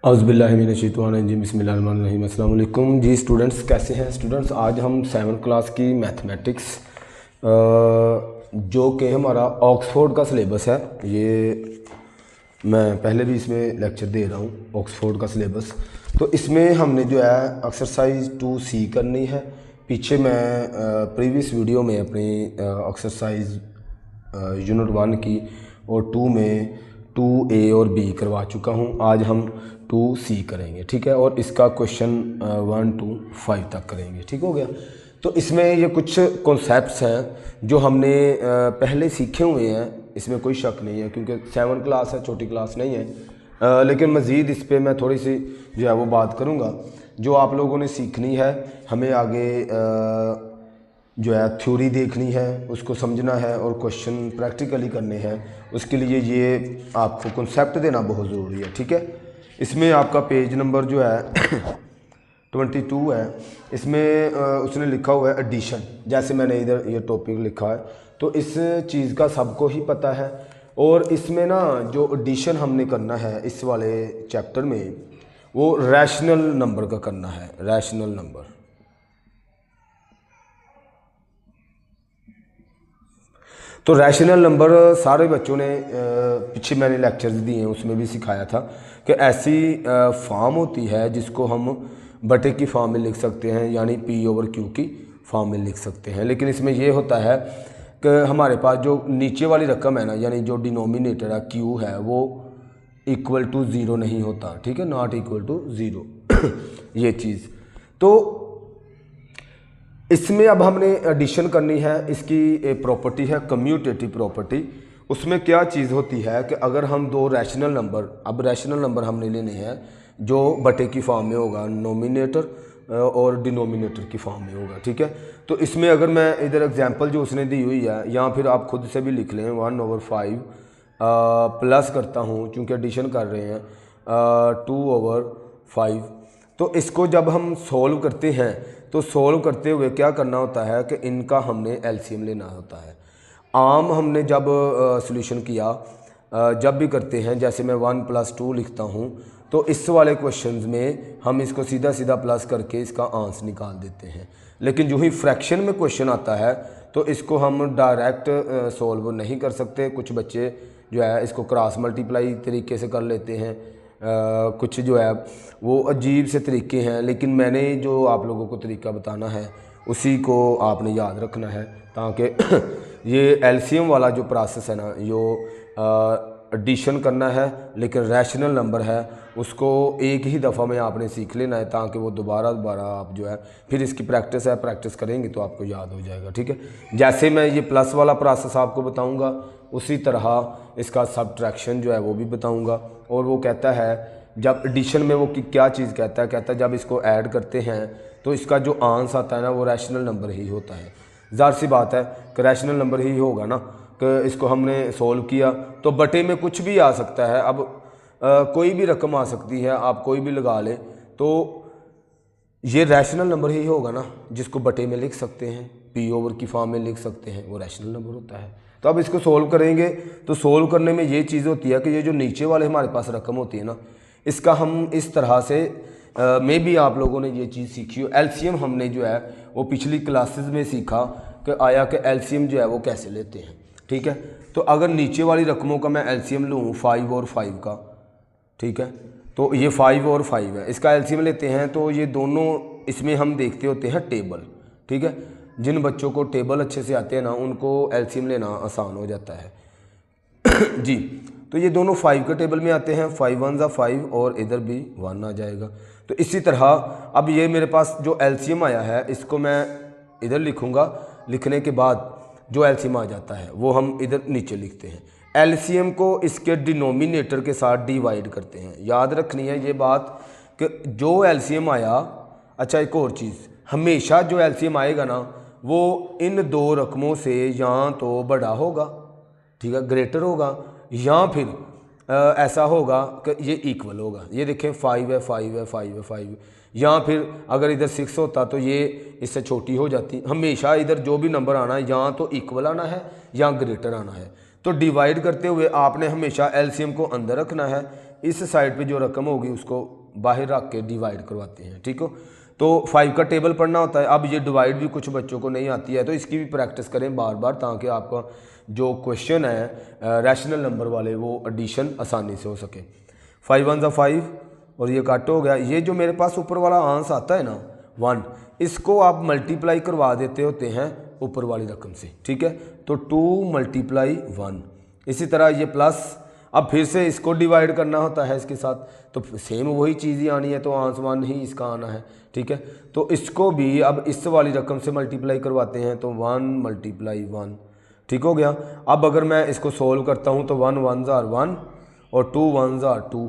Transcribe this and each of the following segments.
औज़ुबिल्लाहिमिनश्शैतानिर्रजीम बिस्मिल्लाहिर्रहमानिर्रहीम। अस्सलाम वालेकुम जी स्टूडेंट्स, कैसे हैं स्टूडेंट्स। आज हम 7th क्लास की मैथमेटिक्स जो कि हमारा ऑक्सफोर्ड का सिलेबस है, ये मैं पहले भी इसमें लेक्चर दे रहा हूँ ऑक्सफोर्ड का सिलेबस। तो इसमें हमने जो है एक्सरसाइज 2C करनी है। पीछे मैं प्रीवियस वीडियो में अपनी एक्सरसाइज यूनिट 1 की और 2 में 2A और B करवा चुका हूँ। आज हम 2C करेंगे, ठीक है, और इसका क्वेश्चन 1 to 5 तक करेंगे, ठीक हो गया। तो इसमें ये कुछ कॉन्सेप्ट्स हैं जो हमने पहले सीखे हुए हैं, इसमें कोई शक नहीं है क्योंकि 7th क्लास है, छोटी क्लास नहीं है। लेकिन मज़ीद इस पर मैं थोड़ी सी जो है वो बात करूँगा जो आप लोगों ने सीखनी है। हमें आगे जो है थ्योरी देखनी है, उसको समझना है और क्वेश्चन प्रैक्टिकली करने हैं। उसके लिए ये आपको कॉन्सेप्ट देना बहुत ज़रूरी है, ठीक है। इसमें आपका पेज नंबर जो है 22 है। इसमें उसने लिखा हुआ है एडिशन, जैसे मैंने इधर ये टॉपिक लिखा है, तो इस चीज़ का सबको ही पता है। और इसमें ना जो एडिशन हमने करना है इस वाले चैप्टर में, वो रैशनल नंबर का करना है, रैशनल नंबर। तो रैशनल नंबर सारे बच्चों ने पीछे मैंने लेक्चर्स दिए हैं उसमें भी सिखाया था कि ऐसी फॉर्म होती है जिसको हम बटे की फॉर्म में लिख सकते हैं, यानी P/Q की फॉर्म में लिख सकते हैं। लेकिन इसमें ये होता है कि हमारे पास जो नीचे वाली रकम है ना, यानी जो डिनोमिनेटर है Q है, वो इक्वल टू 0 नहीं होता, ठीक है, नॉट इक्वल टू 0 ये चीज़। तो इसमें अब हमने एडिशन करनी है। इसकी एक प्रॉपर्टी है कम्यूटेटिव प्रॉपर्टी। उसमें क्या चीज़ होती है कि अगर हम दो रैशनल नंबर, अब रैशनल नंबर हमने लेने हैं जो बटे की फॉर्म में होगा, नोमिनेटर और डिनोमिनेटर की फॉर्म में होगा, ठीक है। तो इसमें अगर मैं इधर एग्जांपल जो उसने दी हुई है, या फिर आप खुद से भी लिख लें 1/5 प्लस करता हूँ चूँकि एडिशन कर रहे हैं 2/5। तो इसको जब हम सॉल्व करते हैं तो सॉल्व करते हुए क्या करना होता है कि इनका हमने एलसीएम लेना होता है। आम हमने जब सॉल्यूशन किया, जब भी करते हैं, जैसे मैं 1 + 2 लिखता हूँ, तो इस वाले क्वेश्चंस में हम इसको सीधा सीधा प्लस करके इसका आंसर निकाल देते हैं। लेकिन जो ही फ्रैक्शन में क्वेश्चन आता है तो इसको हम डायरेक्ट सॉल्व नहीं कर सकते। कुछ बच्चे जो है इसको क्रॉस मल्टीप्लाई तरीके से कर लेते हैं, कुछ जो है वो अजीब से तरीके हैं। लेकिन मैंने जो आप लोगों को तरीका बताना है उसी को आपने याद रखना है, ताकि ये एलसीएम वाला जो प्रोसेस है ना, जो एडिशन करना है लेकिन रैशनल नंबर है, उसको एक ही दफ़ा में आपने सीख लेना है, ताकि वो दोबारा आप जो है फिर इसकी प्रैक्टिस है, प्रैक्टिस करेंगे तो आपको याद हो जाएगा, ठीक है। जैसे मैं ये प्लस वाला प्रोसेस आपको बताऊंगा, उसी तरह इसका सब्ट्रैक्शन जो है वो भी बताऊंगा। और वो कहता है जब एडिशन में वो क्या चीज़ कहता है जब इसको ऐड करते हैं तो इसका जो आंसर आता है ना, वो रैशनल नंबर ही होता है। ज़ाहिर सी बात है कि रैशनल नंबर ही होगा ना, कि इसको हमने सोल्व किया तो बटे में कुछ भी आ सकता है। अब कोई भी रकम आ सकती है, आप कोई भी लगा लें, तो ये रैशनल नंबर ही होगा ना, जिसको बटे में लिख सकते हैं, P/Q की फॉर्म में लिख सकते हैं, वो रैशनल नंबर होता है। तो अब इसको सोल्व करेंगे तो सोल्व करने में ये चीज़ होती है कि ये जो नीचे वाले हमारे पास रकम होती है ना, इसका हम इस तरह से में भी आप लोगों ने ये चीज़ सीखी हो। एलसीएम हमने जो है वो पिछली क्लासेस में सीखा कि आया कि एलसीएम जो है वो कैसे लेते हैं, ठीक है। तो अगर नीचे वाली रकमों का मैं एलसीएम लूँ 5 और 5 का, ठीक है, तो ये 5 और 5 है, इसका एलसीएम लेते हैं तो ये दोनों इसमें हम देखते होते हैं टेबल, ठीक है। जिन बच्चों को टेबल अच्छे से आते हैं ना, उनको एलसीएम लेना आसान हो जाता है जी। तो ये दोनों 5 के टेबल में आते हैं, 5 1 = 5 और इधर भी 1 आ जाएगा। तो इसी तरह अब ये मेरे पास जो एलसीएम आया है इसको मैं इधर लिखूँगा, लिखने के बाद जो एलसीएम आ जाता है वो हम इधर नीचे लिखते हैं। एलसीएम को इसके डिनोमिनेटर के साथ डिवाइड करते हैं। याद रखनी है ये बात कि जो एलसीएम आया, अच्छा एक और चीज़, हमेशा जो एलसीएम आएगा ना वो इन दो रकमों से या तो बड़ा होगा, ठीक है, ग्रेटर होगा, या फिर ऐसा होगा कि ये इक्वल होगा। ये देखें 5 है 5 है 5 है 5, या फिर अगर इधर 6 होता तो ये इससे छोटी हो जाती। हमेशा इधर जो भी नंबर आना है या तो इक्वल आना है या ग्रेटर आना है। तो डिवाइड करते हुए आपने हमेशा एलसीएम को अंदर रखना है, इस साइड पे जो रकम होगी उसको बाहर रख के डिवाइड करवाते हैं, ठीक हो। तो 5 का टेबल पढ़ना होता है। अब ये डिवाइड भी कुछ बच्चों को नहीं आती है, तो इसकी भी प्रैक्टिस करें बार बार, ताकि आपका जो क्वेश्चन है रैशनल नंबर वाले वो एडिशन आसानी से हो सके। 5 1 5 और ये कट हो गया। ये जो मेरे पास ऊपर वाला आंसर आता है ना 1, इसको आप मल्टीप्लाई करवा देते होते हैं ऊपर वाली रकम से, ठीक है। तो 2 × 1। इसी तरह ये प्लस, अब फिर से इसको डिवाइड करना होता है इसके साथ, तो सेम वही चीज़ ही आनी है, तो आंसर 1 ही इसका आना है, ठीक है। तो इसको भी अब इस वाली रकम से मल्टीप्लाई करवाते हैं, तो 1 × 1, ठीक हो गया। अब अगर मैं इसको सोल्व करता हूँ तो 1 1 1 और 2 1 2,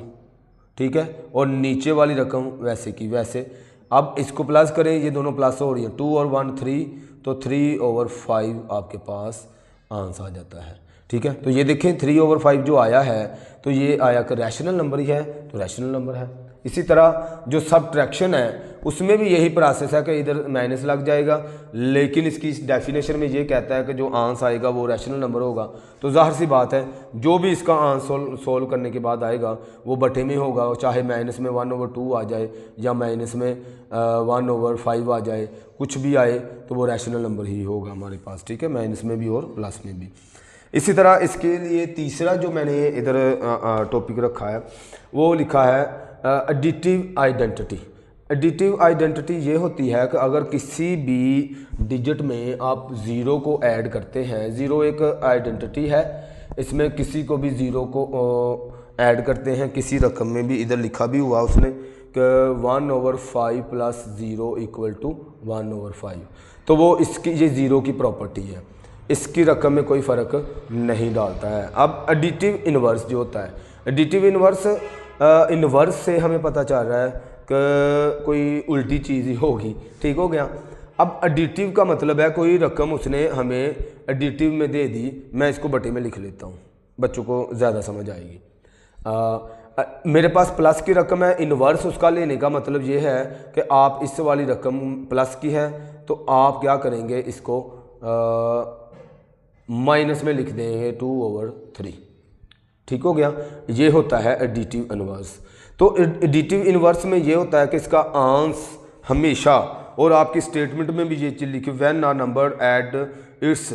ठीक है। और नीचे वाली रकम वैसे की वैसे। अब इसको प्लस करें, ये दोनों प्लस हो रही है, 2 और 1 3, तो 3/5 आपके पास आंसर आ जाता है, ठीक है। तो ये देखें 3/5 जो आया है, तो ये आया कि रैशनल नंबर ही है, तो रैशनल नंबर है। इसी तरह जो सबट्रैक्शन है उसमें भी यही प्रोसेस है कि इधर माइनस लग जाएगा, लेकिन इसकी डेफिनेशन में ये कहता है कि जो आंसर आएगा वो रैशनल नंबर होगा। तो जाहिर सी बात है जो भी इसका आंसर सोल्व करने के बाद आएगा वो बटे में होगा, चाहे माइनस में 1/2 आ जाए या माइनस में 1/5 आ जाए, कुछ भी आए तो वो रैशनल नंबर ही होगा हमारे पास, ठीक है, माइनस में भी और प्लस में भी। इसी तरह इसके लिए तीसरा जो मैंने इधर टॉपिक रखा है वो लिखा है एडिटिव आइडेंटिटी। एडिटिव आइडेंटिटी ये होती है कि अगर किसी भी डिजिट में आप ज़ीरो को ऐड करते हैं, ज़ीरो एक आइडेंटिटी है, इसमें किसी को भी ज़ीरो को ऐड करते हैं, किसी रकम में भी इधर लिखा भी हुआ उसने कि 1/5 + 0 = 1/5, तो वो इसकी ये ज़ीरो की प्रॉपर्टी है, इसकी रकम में कोई फ़र्क नहीं डालता है। अब एडिटिव इन्वर्स जो होता है, एडिटिव इन्वर्स से हमें पता चल रहा है कि कोई उल्टी चीज़ ही होगी, ठीक हो गया। अब एडिटिव का मतलब है कोई रकम उसने हमें एडिटिव में दे दी, मैं इसको बटे में लिख लेता हूँ, बच्चों को ज़्यादा समझ आएगी। मेरे पास प्लस की रकम है, इन्वर्स उसका लेने का मतलब ये है कि आप इस वाली रकम प्लस की है, तो आप क्या करेंगे, इसको माइनस में लिख देंगे 2/3, ठीक हो गया। ये होता है एडिटिव इन्वर्स। तो एडिटिव इन्वर्स में ये होता है कि इसका आंसर हमेशा, और आपकी स्टेटमेंट में भी ये चीज़ लिखी, when a number add it's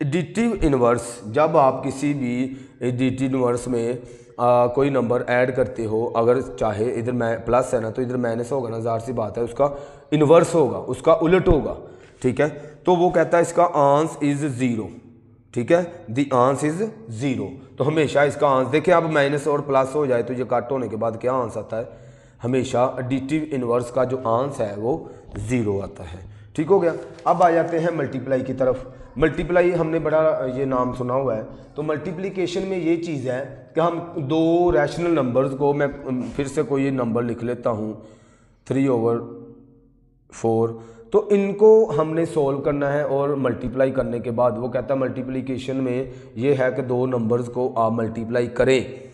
additive inverse, जब आप किसी भी एडिटिव इन्वर्स में कोई नंबर ऐड करते हो, अगर चाहे इधर प्लस है ना तो इधर माइनस होगा ना, ज़ाहिर सी बात है उसका इन्वर्स होगा, उसका उलट होगा, ठीक है। तो वो कहता है इसका आंसर इज़ 0, ठीक है, द आंसर इज़ 0। तो हमेशा इसका आंसर देखिए, अब माइनस और प्लस हो जाए तो ये कट होने के बाद क्या आंसर आता है, हमेशा एडिटिव इन्वर्स का जो आंसर है वो 0 आता है, ठीक हो गया। अब आ जाते हैं मल्टीप्लाई की तरफ। मल्टीप्लाई हमने बड़ा ये नाम सुना हुआ है, तो मल्टीप्लिकेशन में ये चीज़ है कि हम दो रैशनल नंबर्स को, मैं फिर से कोई नंबर लिख लेता हूँ 3/4, तो इनको हमने सोल्व करना है और मल्टीप्लाई करने के बाद वो कहता है मल्टीप्लिकेशन में ये है कि दो नंबर्स को आप मल्टीप्लाई करें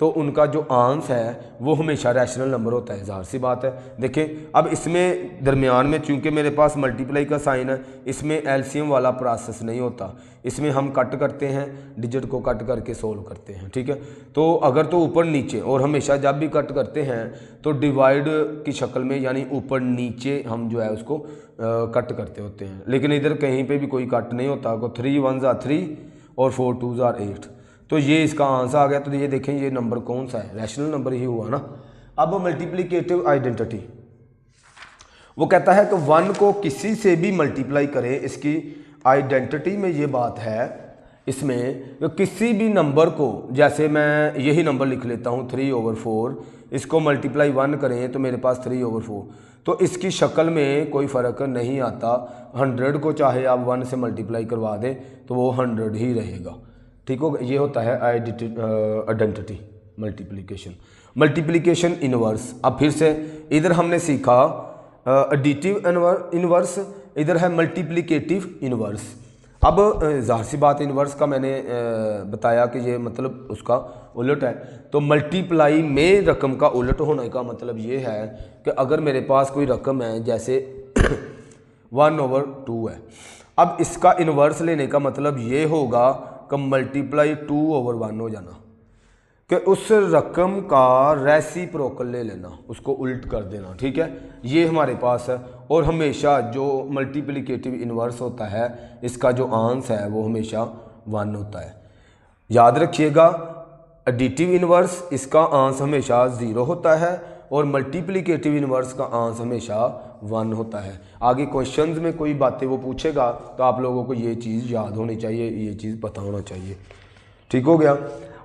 तो उनका जो आंसर है वो हमेशा रैशनल नंबर होता है, ज़ाहिर सी बात है। देखें अब इसमें दरमियान में चूंकि मेरे पास मल्टीप्लाई का साइन है, इसमें एलसीएम वाला प्रोसेस नहीं होता, इसमें हम कट करते हैं, डिजिट को कट करके सोल्व करते हैं, ठीक है। तो अगर तो ऊपर नीचे, और हमेशा जब भी कट करते हैं तो डिवाइड की शक्ल में, यानी ऊपर नीचे हम जो है उसको कट करते होते हैं, लेकिन इधर कहीं पे भी कोई कट नहीं होता। 3 1 3 और 4 2 8, तो ये इसका आंसर आ गया। तो ये देखें ये नंबर कौन सा है, रैशनल नंबर ही हुआ ना। अब मल्टीप्लिकेटिव आइडेंटिटी, वो कहता है कि 1 को किसी से भी मल्टीप्लाई करें, इसकी आइडेंटिटी में ये बात है इसमें तो किसी भी नंबर को, जैसे मैं यही नंबर लिख लेता हूँ 3/4, इसको मल्टीप्लाई 1 करें तो मेरे पास 3/4, तो इसकी शक्ल में कोई फ़र्क नहीं आता। 100 को चाहे आप 1 से मल्टीप्लाई करवा दें तो वो 100 ही रहेगा, ठीक होगा। ये होता है आइडेंटिटी मल्टीप्लिकेशन। मल्टीप्लिकेशन इन्वर्स, अब फिर से इधर हमने सीखा एडिटिव इन्वर्स, इधर है मल्टीप्लिकेटिव इन्वर्स। अब ज़ाहिर सी बात इन्वर्स का मैंने बताया कि ये मतलब उसका उलट है, तो मल्टीप्लाई में रकम का उलट होने का मतलब ये है कि अगर मेरे पास कोई रकम है जैसे 1/2 है, अब इसका इन्वर्स लेने का मतलब ये होगा कि मल्टीप्लाई 2/1 हो जाना, कि उस रकम का रेसिप्रोकल ले लेना, उसको उल्ट कर देना, ठीक है, ये हमारे पास है। और हमेशा जो मल्टीप्लिकेटिव इन्वर्स होता है इसका जो आंस है वो हमेशा 1 होता है। याद रखिएगा, एडिटिव इन्वर्स इसका आंस हमेशा 0 होता है और मल्टीप्लिकेटिव इन्वर्स का आंस हमेशा 1 होता है। आगे क्वेश्चंस में कोई बातें वो पूछेगा तो आप लोगों को ये चीज़ याद होनी चाहिए, ये चीज़ पता होना चाहिए। ठीक हो गया।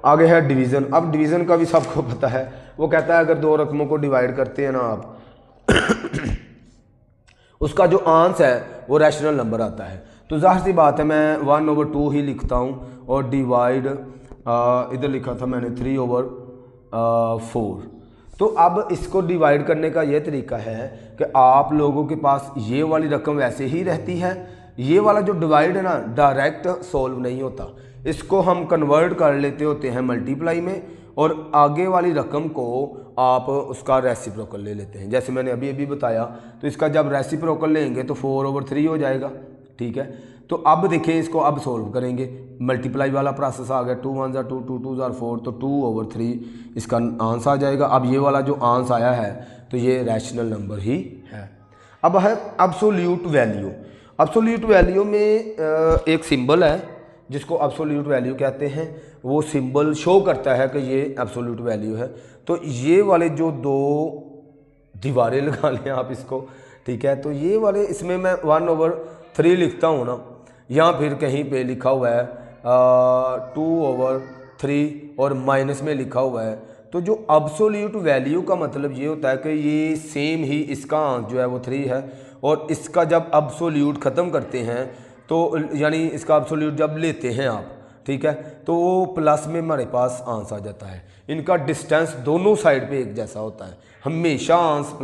आगे है डिवीज़न। अब डिवीज़न का भी सबको पता है, वो कहता है अगर 2 रकमों को डिवाइड करते हैं ना आप उसका जो आंस है वो रैशनल नंबर आता है। तो जाहिर सी बात है मैं 1/2 ही लिखता हूँ और डिवाइड इधर लिखा था मैंने 3/4। तो अब इसको डिवाइड करने का ये तरीका है कि आप लोगों के पास ये वाली रकम वैसे ही रहती है, ये वाला जो डिवाइड है ना डायरेक्ट सॉल्व नहीं होता, इसको हम कन्वर्ट कर लेते होते हैं मल्टीप्लाई में और आगे वाली रकम को आप उसका रेसिप्रोकल ले लेते हैं। जैसे मैंने अभी बताया, तो इसका जब रेसिप्रोकल लेंगे तो 4/3 हो जाएगा, ठीक है। तो अब देखें इसको अब सोल्व करेंगे, मल्टीप्लाई वाला प्रोसेस आ गया, 2 1 2 2 2 4 तो 2/3 इसका आंसर आ जाएगा। अब ये वाला जो आंसर आया है तो ये रैशनल नंबर ही है। अब है एब्सोल्यूट वैल्यू। एब्सोल्यूट वैल्यू में एक सिंबल है जिसको एब्सोल्यूट वैल्यू कहते हैं, वो सिंबल शो करता है कि ये एब्सोल्यूट वैल्यू है। तो ये वाले जो 2 दीवारें लगा लें आप इसको, ठीक है, तो ये वाले इसमें मैं 1/3 लिखता हूँ ना, या फिर कहीं पे लिखा हुआ है 2/3 और माइनस में लिखा हुआ है, तो जो एब्सोल्यूट वैल्यू का मतलब ये होता है कि ये सेम ही इसका आंसर जो है वो 3 है और इसका जब एब्सोल्यूट ख़त्म करते हैं तो यानी इसका एब्सोल्यूट जब लेते हैं आप, ठीक है, तो वो प्लस में हमारे पास आंसर आ जाता है। इनका डिस्टेंस दोनों साइड पे एक जैसा होता है, हमेशा आंसर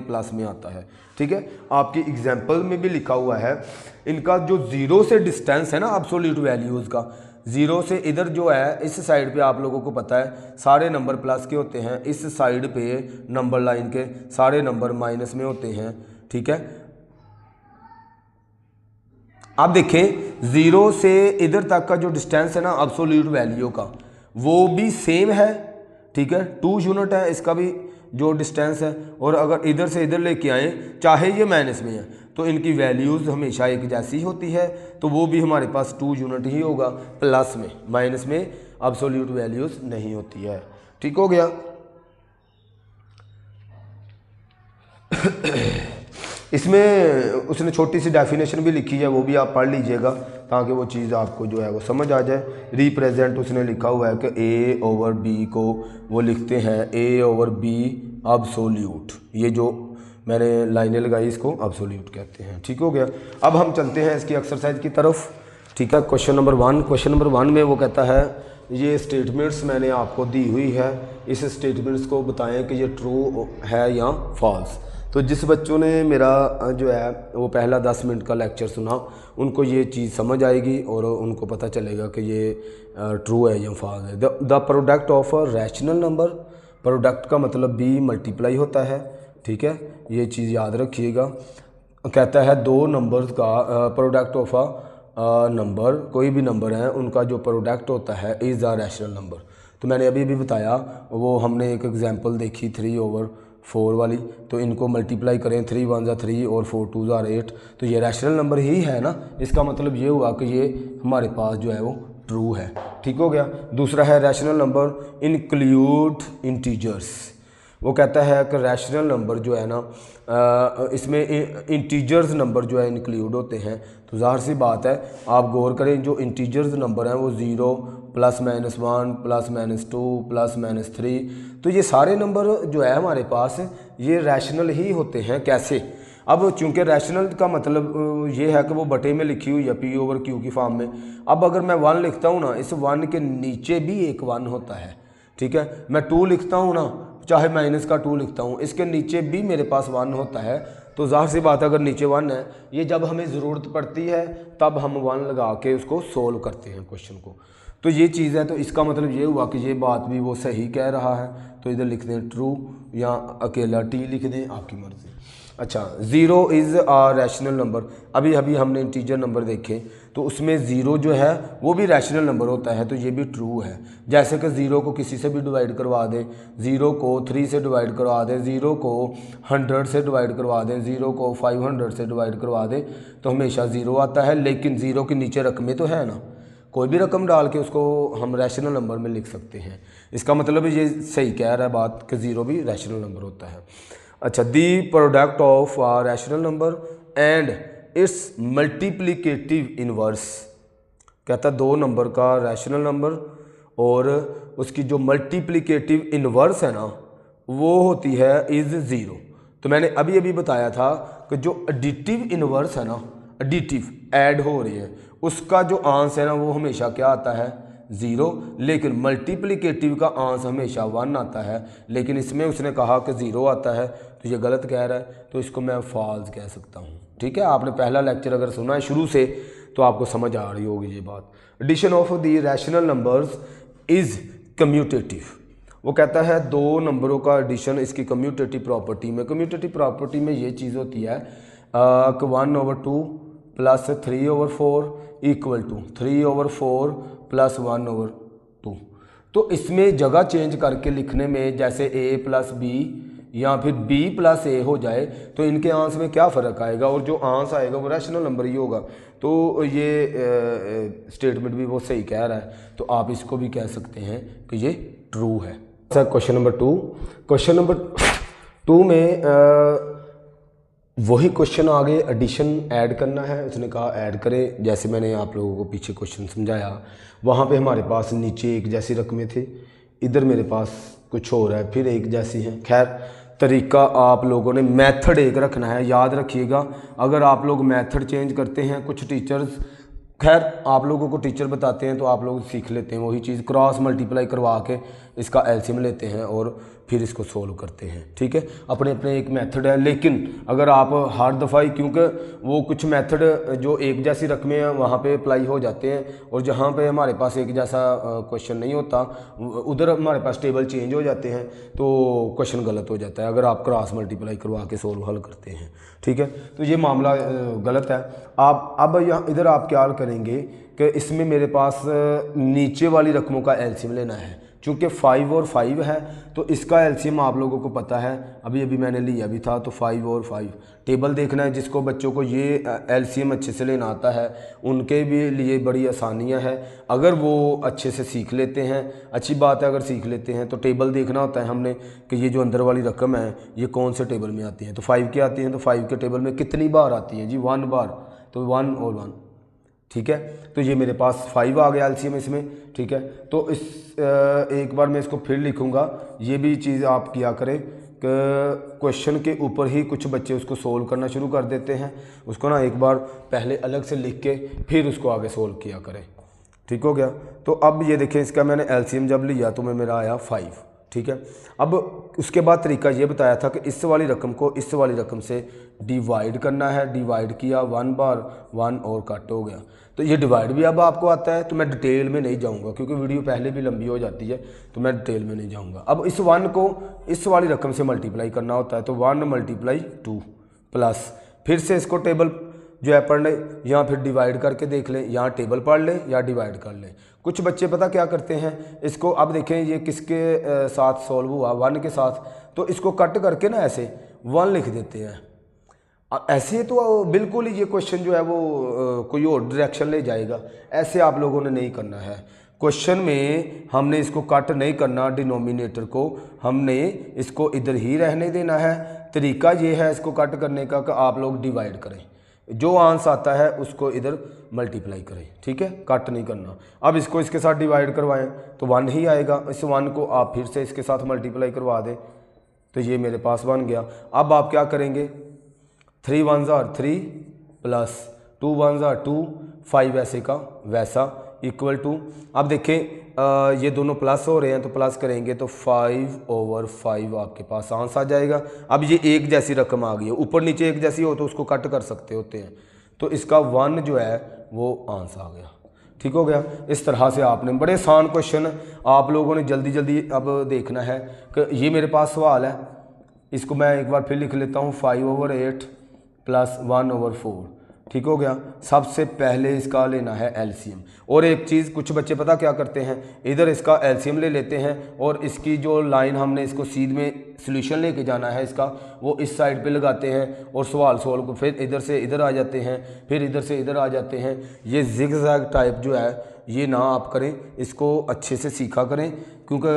प्लस में आता है, ठीक है। आपकी एग्जांपल में भी लिखा हुआ है, इनका जो 0 से डिस्टेंस है ना एब्सोल्यूट वैल्यूज़ का, 0 से इधर जो है इस साइड पे आप लोगों को पता है सारे नंबर प्लस के होते हैं, इस साइड पे नंबर लाइन के सारे नंबर माइनस में होते हैं, ठीक है। आप देखें 0 से इधर तक का जो डिस्टेंस है ना एब्सोल्यूट वैल्यू का वो भी सेम है, ठीक है, 2 यूनिट है इसका भी जो डिस्टेंस है। और अगर इधर से इधर लेके आए चाहे ये माइनस में है तो इनकी वैल्यूज़ हमेशा एक जैसी होती है, तो वो भी हमारे पास 2 यूनिट ही होगा प्लस में, माइनस में एब्सोल्यूट वैल्यूज़ नहीं होती है। ठीक हो गया। इसमें उसने छोटी सी डेफिनेशन भी लिखी है, वो भी आप पढ़ लीजिएगा ताकि वो चीज़ आपको जो है वो समझ आ जाए। रिप्रेजेंट उसने लिखा हुआ है कि A/B को वो लिखते हैं A/B एब्सोल्यूट, ये जो मैंने लाइनें लगाई इसको एब्सोल्यूट कहते हैं। ठीक हो गया। अब हम चलते हैं इसकी एक्सरसाइज की तरफ, ठीक है। क्वेश्चन नंबर 1 में वो कहता है ये स्टेटमेंट्स मैंने आपको दी हुई है, इस स्टेटमेंट्स को बताएं कि ये ट्रू है या फॉल्स। तो जिस बच्चों ने मेरा जो है वो पहला 10 मिनट का लेक्चर सुना उनको ये चीज़ समझ आएगी और उनको पता चलेगा कि ये ट्रू है या फॉल्स है। The product of a rational number, product का मतलब B मल्टीप्लाई होता है, ठीक है, ये चीज़ याद रखिएगा। कहता है 2 नंबर्स का प्रोडक्ट ऑफ अ नंबर, कोई भी नंबर है उनका जो प्रोडक्ट होता है इज़ अ रैशनल नंबर। तो मैंने अभी भी बताया, वो हमने एक एग्जांपल देखी 3/4 वाली, तो इनको मल्टीप्लाई करें 3 1 3 और 4 2 8, तो ये रैशनल नंबर ही है ना। इसका मतलब ये हुआ कि ये हमारे पास जो है वो ट्रू है। ठीक हो गया। दूसरा है रैशनल नंबर इंक्लूड इंटीजर्स। वो कहता है कि रैशनल नंबर जो है ना इसमें इंटीजर्स नंबर जो है इंक्लूड होते हैं। तो ज़ाहिर सी बात है, आप गौर करें जो इंटीजर्स नंबर हैं वो 0 +-1 +-2 +-3, तो ये सारे नंबर जो है हमारे पास ये रैशनल ही होते हैं। कैसे? अब चूंकि रैशनल का मतलब ये है कि वो बटे में लिखी हुई है P/Q की फॉर्म में। अब अगर मैं 1 लिखता हूँ ना, इस 1 के नीचे भी एक 1 होता है, ठीक है। मैं 2 लिखता हूँ ना, चाहे माइनस का 2 लिखता हूँ, इसके नीचे भी मेरे पास 1 होता है। तो ज़ाहिर सी बात है अगर नीचे 1 है, ये जब हमें ज़रूरत पड़ती है तब हम 1 लगा के उसको सोल्व करते हैं क्वेश्चन को। तो ये चीज़ है। तो इसका मतलब ये हुआ कि ये बात भी वो सही कह रहा है, तो इधर लिख दें ट्रू या अकेला T लिख दें, आपकी मर्ज़ी। अच्छा, zero is a rational number. अभी अभी हमने इंटीजर नंबर देखे तो उसमें ज़ीरो जो है वो भी रैशनल नंबर होता है, तो ये भी ट्रू है। जैसे कि ज़ीरो को किसी से भी डिवाइड करवा दें, ज़ीरो को 3 से डिवाइड करवा दें, ज़ीरो को 100 से डिवाइड करवा दें, ज़ीरो को 500 से डिवाइड करवा दें तो हमेशा ज़ीरो आता है। लेकिन ज़ीरो के नीचे रकमें तो है ना, कोई भी रकम डाल के उसको हम रैशनल नंबर में लिख सकते हैं। इसका मतलब ये सही कह रहा है बात कि ज़ीरो भी रैशनल नंबर होता है। अच्छा, the product of a rational number and its multiplicative inverse, कहता है दो नंबर का रैशनल नंबर और उसकी जो मल्टीप्लिकेटिव इनवर्स है ना वो होती है इज़ ज़ीरो। तो मैंने अभी अभी बताया था कि जो एडिटिव इनवर्स है ना, एडिटिव ऐड हो रही है, उसका जो आंस है ना वो हमेशा क्या आता है, ज़ीरो। लेकिन मल्टीप्लिकेटिव का आंस हमेशा 1 आता है। लेकिन इसमें उसने कहा कि ज़ीरो आता है, तो ये गलत कह रहा है, तो इसको मैं फॉल्स कह सकता हूँ। ठीक है, आपने पहला लेक्चर अगर सुना है शुरू से तो आपको समझ आ रही होगी ये बात। Addition of the rational numbers is commutative. वो कहता है दो नंबरों का एडिशन इसकी कम्यूटेटिव प्रॉपर्टी में, कम्यूटेटिव प्रॉपर्टी में ये चीज़ होती है कि 1/2 प्लस 3/4 इक्वल टू 3/4 प्लस 1/2। तो इसमें जगह चेंज करके लिखने में, जैसे a प्लस बी या फिर b प्लस a हो जाए तो इनके आंस में क्या फ़र्क आएगा, और जो आंस आएगा वो रैशनल नंबर ही होगा। तो ये स्टेटमेंट भी वो सही कह रहा है, तो आप इसको भी कह सकते हैं कि ये ट्रू है। अच्छा, क्वेश्चन नंबर 2। क्वेश्चन नंबर 2 में वही क्वेश्चन आगे एडिशन ऐड करना है। उसने कहा ऐड करें, जैसे मैंने आप लोगों को पीछे क्वेश्चन समझाया, वहाँ पे हमारे पास नीचे एक जैसी रकमें थे, इधर मेरे पास कुछ और है, फिर एक जैसी हैं। खैर, तरीका आप लोगों ने मेथड एक रखना है, याद रखिएगा। अगर आप लोग मेथड चेंज करते हैं, कुछ टीचर्स, खैर आप लोगों को टीचर बताते हैं तो आप लोग सीख लेते हैं वही चीज़, क्रॉस मल्टीप्लाई करवा के इसका एलसीएम लेते हैं और फिर इसको सोल्व करते हैं। ठीक है, अपने अपने एक मेथड है। लेकिन अगर आप हर दफ़ा ही, क्योंकि वो कुछ मेथड जो एक जैसी रकमें हैं वहाँ पे अप्लाई हो जाते हैं, और जहाँ पे हमारे पास एक जैसा क्वेश्चन नहीं होता उधर हमारे पास टेबल चेंज हो जाते हैं, तो क्वेश्चन गलत हो जाता है अगर आप क्रॉस मल्टीप्लाई करवा के सोल्व हल करते हैं। ठीक है, तो ये मामला गलत है। आप अब यहाँ इधर आप क्या करेंगे कि इसमें मेरे पास नीचे वाली रकमों का एलसीएम लेना है। चूँकि 5 और 5 है तो इसका एलसीएम आप लोगों को पता है, अभी अभी मैंने लिया भी था। तो 5 और 5 टेबल देखना है। जिसको बच्चों को ये एलसीएम अच्छे से लेना आता है उनके भी लिए बड़ी आसानियां हैं, अगर वो अच्छे से सीख लेते हैं। अच्छी बात है अगर सीख लेते हैं। तो टेबल देखना होता है हमने कि ये जो अंदर वाली रकम है ये कौन से टेबल में आती है। तो 5 की आती हैं, तो 5 के टेबल में कितनी बार आती है जी, 1 बार, तो 1 और 1। ठीक है, तो ये मेरे पास 5 आ गया एलसीएम इसमें। ठीक है, तो इस एक बार मैं इसको फिर लिखूंगा। ये भी चीज़ आप किया करें कि क्वेश्चन के ऊपर ही कुछ बच्चे उसको सोल्व करना शुरू कर देते हैं, उसको ना एक बार पहले अलग से लिख के फिर उसको आगे सोल्व किया करें। ठीक हो गया। तो अब ये देखें, इसका मैंने एलसीएम जब लिया तो मेरा आया 5। ठीक है, अब उसके बाद तरीका ये बताया था कि इस वाली रकम को इस वाली रकम से डिवाइड करना है। डिवाइड किया 1 बार, 1 और कट हो गया। तो ये डिवाइड भी अब आपको आता है, तो मैं डिटेल में नहीं जाऊंगा क्योंकि वीडियो पहले भी लंबी हो जाती है, तो मैं डिटेल में नहीं जाऊंगा। अब इस 1 को इस वाली रकम से मल्टीप्लाई करना होता है, तो 1 × 2 प्लस फिर से इसको टेबल जो है पढ़ लें या फिर डिवाइड करके देख लें, या टेबल पढ़ लें या डिवाइड कर लें। कुछ बच्चे पता क्या करते हैं, इसको अब देखें ये किसके साथ सॉल्व हुआ, 1 के साथ, तो इसको कट करके ना ऐसे 1 लिख देते हैं। ऐसे तो बिल्कुल ही ये क्वेश्चन जो है वो कोई और डायरेक्शन ले जाएगा। ऐसे आप लोगों ने नहीं करना है। क्वेश्चन में हमने इसको कट नहीं करना, डिनोमिनेटर को हमने इसको इधर ही रहने देना है। तरीका ये है इसको कट करने का कि आप लोग डिवाइड करें, जो आंसर आता है उसको इधर मल्टीप्लाई करें। ठीक है, कट नहीं करना। अब इसको इसके साथ डिवाइड करवाएं तो 1 ही आएगा। इस 1 को आप फिर से इसके साथ मल्टीप्लाई करवा दें तो ये मेरे पास बन गया। अब आप क्या करेंगे, 3 1 = 3 प्लस 2 1 = 2, 5 ऐसे का वैसा इक्वल टू, अब देखें ये दोनों प्लस हो रहे हैं तो प्लस करेंगे तो 5/5 आपके पास आंसर आ जाएगा। अब ये एक जैसी रकम आ गई है, ऊपर नीचे एक जैसी हो तो उसको कट कर सकते होते हैं, तो इसका 1 जो है वो आंसर आ गया। ठीक हो गया। इस तरह से आपने बड़े आसान क्वेश्चन आप लोगों ने जल्दी जल्दी अब देखना है कि ये मेरे पास सवाल है, इसको मैं एक बार फिर लिख लेता हूँ 5/8 प्लस 1/4, ठीक हो गया। सबसे पहले इसका लेना है एलसीएम। और एक चीज़ कुछ बच्चे पता क्या करते हैं, इधर इसका एलसीएम ले लेते हैं और इसकी जो लाइन हमने इसको सीध में सॉल्यूशन लेके जाना है इसका, वो इस साइड पे लगाते हैं और सवाल सॉल्व को फिर इधर से इधर आ जाते हैं, फिर इधर से इधर आ जाते हैं। ये जिगजैग टाइप जो है ये ना आप करें, इसको अच्छे से सीखा करें, क्योंकि